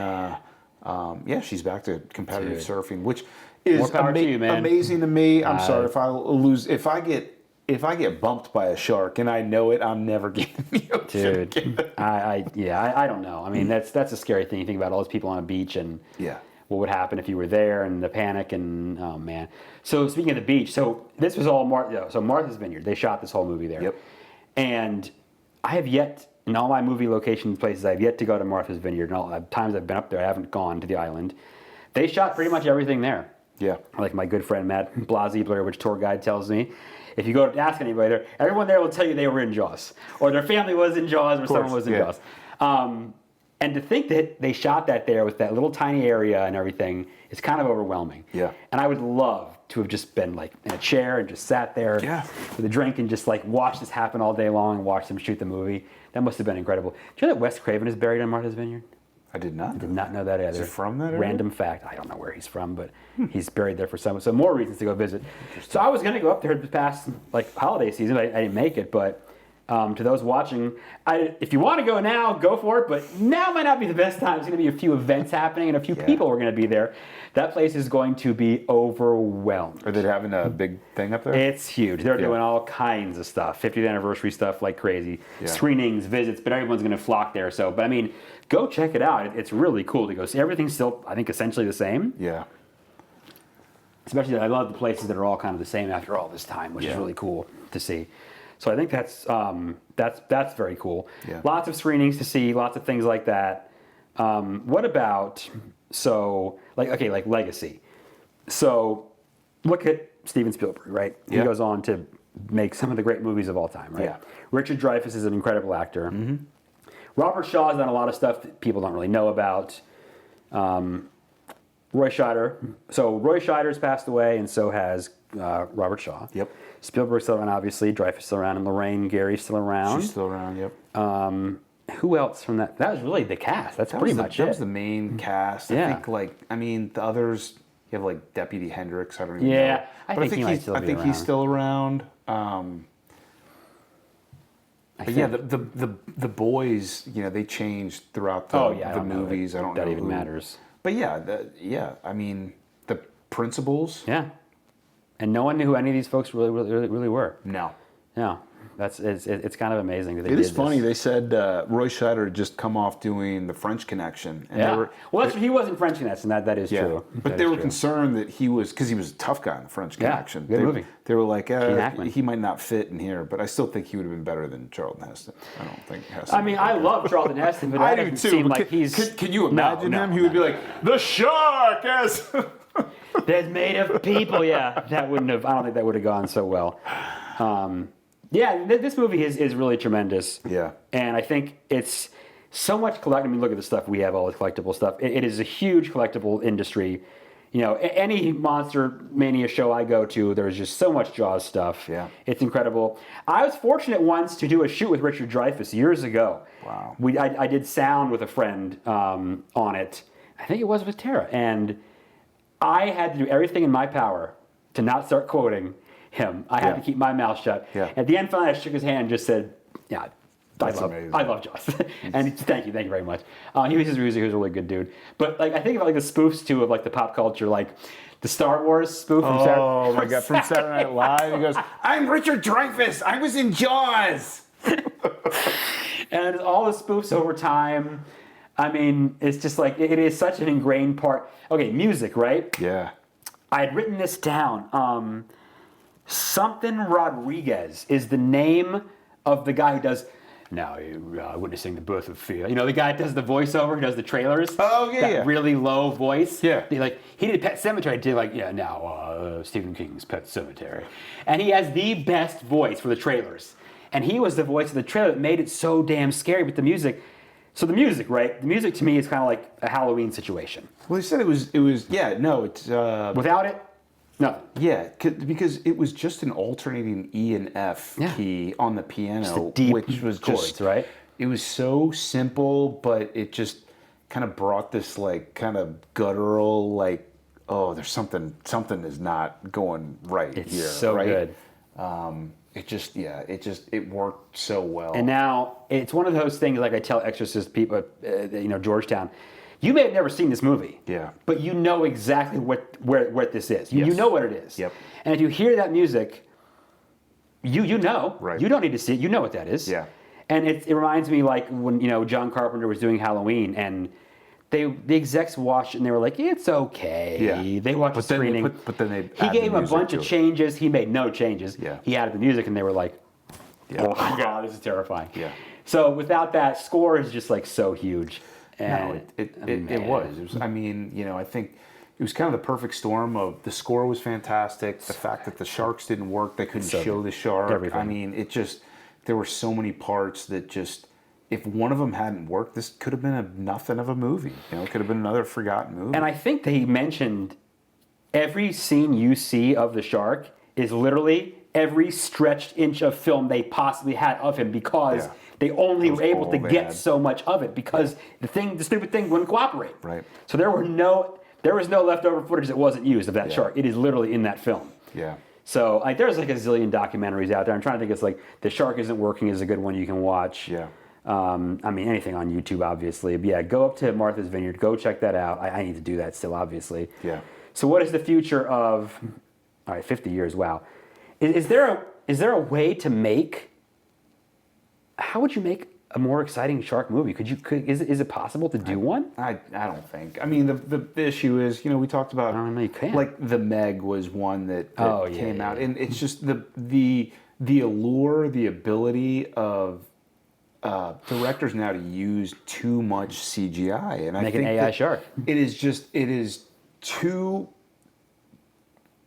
she's back to competitive surfing, which is amazing to me. I'm sorry if I lose if I get bumped by a shark and I know it, I'm never getting in the ocean. Dude, I don't know. I mean, that's a scary thing. You think about all those people on a beach and what would happen if you were there and the panic and oh man. So speaking of the beach, so this was all Martha's Vineyard. They shot this whole movie there. Yep. And I have yet, in all my movie location places, I've yet to go to Martha's Vineyard. And all the times I've been up there, I haven't gone to the island. They shot pretty much everything there. Yeah. Like my good friend Matt Blasi, Blair Witch tour guide, tells me, if you go to ask anybody there, everyone there will tell you they were in Jaws, or their family was in Jaws, or someone was in Jaws. And to think that they shot that there with that little tiny area and everything is kind of overwhelming. Yeah. And I would love to have just been like in a chair and just sat there with a drink and just like watch this happen all day long and watch them shoot the movie. That must have been incredible. Do you know that Wes Craven is buried on Martha's Vineyard? I did not. I did not know that either. Is he from that area? Random fact. I don't know where he's from, but he's buried there for some. So more reasons to go visit. So I was going to go up there this past like holiday season. I didn't make it, but to those watching, if you want to go now, go for it. But now might not be the best time. There's going to be a few events happening and a few people are going to be there. That place is going to be overwhelmed. Are they having a big thing up there? It's huge. They're doing all kinds of stuff, 50th anniversary stuff like crazy, screenings, visits, but everyone's going to flock there. So, but I mean, go check it out. It's really cool to go see. Everything's still, I think, essentially the same. Yeah. Especially, I love the places that are all kind of the same after all this time, which is really cool to see. So I think that's very cool. Yeah. Lots of screenings to see, lots of things like that. What about like legacy? So look at Steven Spielberg, right? He goes on to make some of the great movies of all time, right? Yeah. Richard Dreyfuss is an incredible actor. Mm-hmm. Robert Shaw has done a lot of stuff that people don't really know about. Roy Scheider. So Roy Scheider's passed away, and so has Robert Shaw. Yep. Spielberg's still around, obviously. Dreyfuss still around, and Lorraine Gary's still around. She's still around, yep. Who else from that? That was really the cast. That's pretty much it. That was the main cast. I think, the others, you have like Deputy Hendricks. I don't even know. Yeah, I think he might still be around. I think he's still around. But yeah, the boys, they changed throughout the movies. I don't know that even matters. But yeah, I mean, the principals. Yeah. And no one knew who any of these folks really were. No. No. It's kind of amazing that they did did this. It is funny. They said Roy Scheider had just come off doing The French Connection. And he was in French Connection. That is true. But they were concerned that because he was a tough guy in French Connection. Good movie. They were like, he might not fit in here, but I still think he would have been better than Charlton Heston. I don't think Heston. I mean, I love Charlton Heston, but that doesn't seem like he's... Can you imagine him? He would be like, the shark has... That's made of people, That wouldn't have... I don't think that would have gone so well. This movie is really tremendous. Yeah. And I think it's so much collectible. I mean, look at the stuff we have, all the collectible stuff. It is a huge collectible industry. Any Monster Mania show I go to, there's just so much Jaws stuff. Yeah. It's incredible. I was fortunate once to do a shoot with Richard Dreyfuss years ago. Wow. I did sound with a friend on it. I think it was with Tara. And I had to do everything in my power to not start quoting him. I had to keep my mouth shut. Yeah. At the end, finally, I shook his hand and just said, I love Jaws. And thank you very much. He was a really good dude. But I think about the spoofs too of the pop culture, like the Star Wars spoof from from Saturday Night Live. He goes, I'm Richard Dreyfuss. I was in Jaws. And all the spoofs over time. I mean, it's just it is such an ingrained part. Okay, music, right? Yeah. I had written this down. Something Rodriguez is the name of the guy who does now witnessing the birth of fear. The guy who does the voiceover, who does the trailers. Oh yeah, that really low voice. Yeah, he did Pet Sematary. Did now Stephen King's Pet Sematary, and he has the best voice for the trailers. And he was the voice of the trailer that made it so damn scary with the music. So the music, right? The music to me is kind of like a Halloween situation. Well, he said it was. It's without it. No. Yeah, because it was just an alternating E and F key on the piano, which was chords, right? It was so simple, but it just kind of brought this kind of guttural, there's something is not going right here. It's so right? good. It worked so well. And now it's one of those things I tell Exorcist people, Georgetown. You may have never seen this movie, but you know exactly what this is. You know what it is. Yep. And if you hear that music, you know. Right. You don't need to see it. You know what that is. Yeah. And it reminds me when John Carpenter was doing Halloween, and the execs watched it and they were like, it's okay. Yeah. They watched the screening. He gave him a bunch of changes. He made no changes. Yeah. He added the music, and they were like, oh my God, this is terrifying. Yeah. So without that, score is just so huge. No, it was. I mean, I think, it was kind of the perfect storm of the score was fantastic. The fact that the sharks didn't work, they couldn't show the shark. Everything. I mean, there were so many parts that just, if one of them hadn't worked, this could have been nothing of a movie. You know, it could have been another forgotten movie. And I think they mentioned every scene you see of the shark is literally every stretched inch of film they possibly had of him, because they only were able to get so much of it, because the stupid thing wouldn't cooperate. Right. So there was no leftover footage that wasn't used of that shark. It is literally in that film. Yeah. So like, there's like a zillion documentaries out there. I'm trying to think. It's like The Shark Isn't Working is a good one you can watch. Yeah. I mean, anything on YouTube, obviously. But yeah, go up to Martha's Vineyard. Go check that out. I need to do that still, obviously. Yeah. So what is the future of? All right, 50 years. Wow. Is there a way to make? How would you make a more exciting shark movie? Is it possible to do one? I don't think. I mean, the issue is, we talked about, I don't know, you can't. like The Meg was one that came out, and it's just the allure, the ability of directors now to use too much CGI, and I think an AI shark. It is too.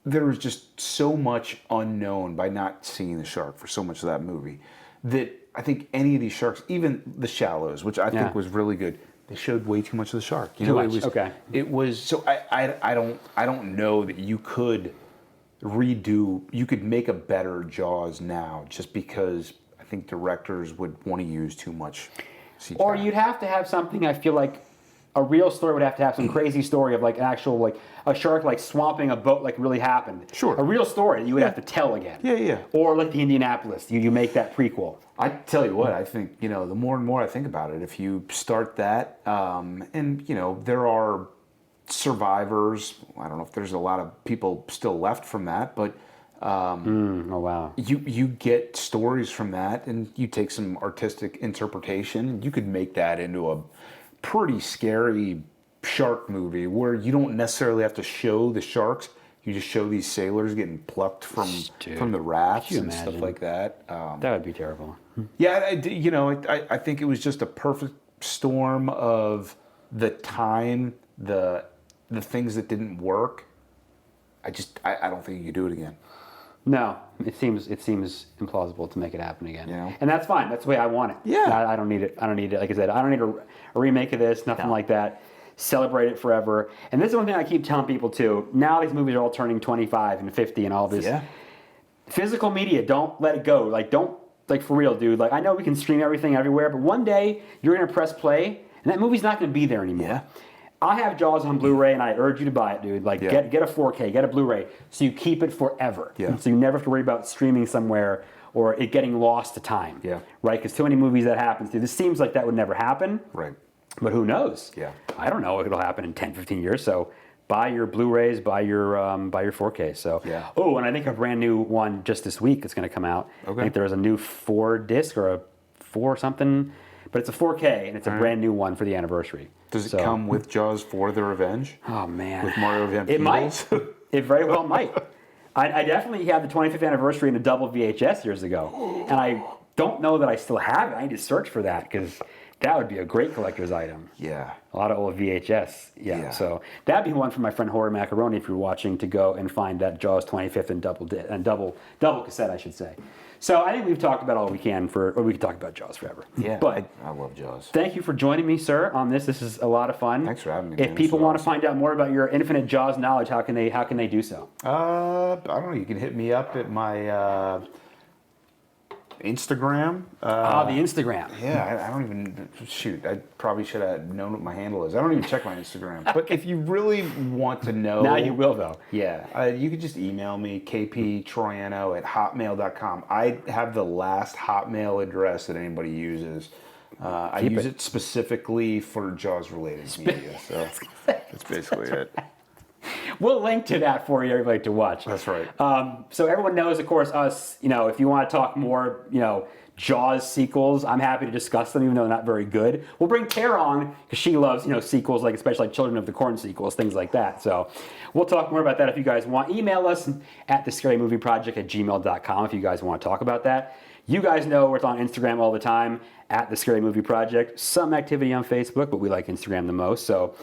There was just so much unknown by not seeing the shark for so much of that movie that I think any of these sharks, even The Shallows, which I think was really good, they showed way too much of the shark. Too much. It was so I don't know that you could you could make a better Jaws now, just because I think directors would want to use too much CGI. Or you'd have to have something, I feel like, a real story would have to have some crazy story of like an actual, like a shark like swamping a boat like really happened. Sure. A real story that you would have to tell again. Yeah. Or like the Indianapolis, you make that prequel. I tell you what, I think, the more and more I think about it, if you start that, and, there are survivors, I don't know if there's a lot of people still left from that, but oh, wow. you get stories from that, and you take some artistic interpretation, you could make that into a pretty scary shark movie where you don't necessarily have to show the sharks. You just show these sailors getting plucked from the rafts and stuff like that. That would be terrible. Yeah, I think it was just a perfect storm of the time, the things that didn't work. I don't think you could do it again. No, it seems implausible to make it happen again. Yeah. And that's fine. That's the way I want it. Yeah. I don't need it. Like I said, I don't need a remake of this, nothing like that. Celebrate it forever. And this is one thing I keep telling people too. Now these movies are all turning 25 and 50 and all this. Yeah. Physical media, don't let it go. Like, don't, like, for real, dude. Like, I know we can stream everything everywhere, but one day you're going to press play and that movie's not going to be there anymore. Yeah. I have Jaws on Blu-ray, and I urge you to buy it, dude. Like, get a 4K, get a Blu-ray, so you keep it forever. Yeah. So you never have to worry about streaming somewhere or it getting lost to time. Yeah. Right? Because too many movies that happens to. This seems like that would never happen. Right. But who knows? Yeah. I don't know if it'll happen in 10, 15 years. So buy your Blu-rays, buy your 4K. So. Yeah. Oh, and I think a brand new one just this week is going to come out. Okay. I think there's a new 4-disc or a 4 something. But it's a 4K, and it's a brand new one for the anniversary. Does it come with Jaws for the Revenge? Oh, man. With Mario Van It Peebles? might. It very well might. I definitely had the 25th anniversary in a double VHS years ago. And I don't know that I still have it. I need to search for that, because that would be a great collector's item. Yeah. A lot of old VHS. Yeah. So that'd be one for my friend Horror Macaroni, if you're watching, to go and find that Jaws 25th and double cassette, I should say. So I think we've talked about all we can or we could talk about Jaws forever. Yeah, but I love Jaws. Thank you for joining me, sir, on this. This is a lot of fun. Thanks for having me. If people want to find out more about your infinite Jaws knowledge, how can they do so? I don't know. You can hit me up at my Instagram. The Instagram. Yeah, I don't even, shoot, I probably should have known what my handle is. I don't even check my Instagram. But if you really want to know. Now you will, though. Yeah, you could just email me, kptroiano@hotmail.com. I have the last Hotmail address that anybody uses. I use it specifically for Jaws-related media, so that's basically it. We'll link to that for you, everybody, to watch. That's right. So everyone knows, of course, us, if you want to talk more, Jaws sequels, I'm happy to discuss them, even though they're not very good. We'll bring Tara on, because she loves, sequels, like especially like Children of the Corn sequels, things like that. So we'll talk more about that if you guys want. Email us at thescarymovieproject@gmail.com if you guys want to talk about that. You guys know we're on Instagram all the time, at The Scary Movie Project. Some activity on Facebook, but we like Instagram the most. So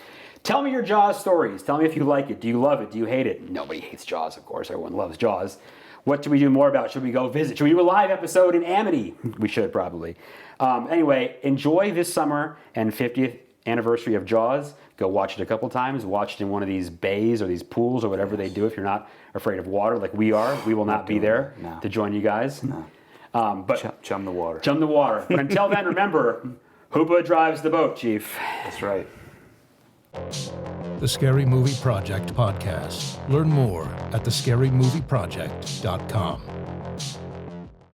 Tell me your Jaws stories. Tell me if you like it. Do you love it? Do you hate it? Nobody hates Jaws, of course. Everyone loves Jaws. What should we do more about? Should we go visit? Should we do a live episode in Amity? We should probably. Anyway, enjoy this summer and 50th anniversary of Jaws. Go watch it a couple times. Watch it in one of these bays or these pools or whatever they do if you're not afraid of water like we are. We will not be there to join you guys. No. But Chum the water. Chum the water. But until then, remember, Hoopa drives the boat, Chief. That's right. The Scary Movie Project podcast. Learn more at thescarymovieproject.com.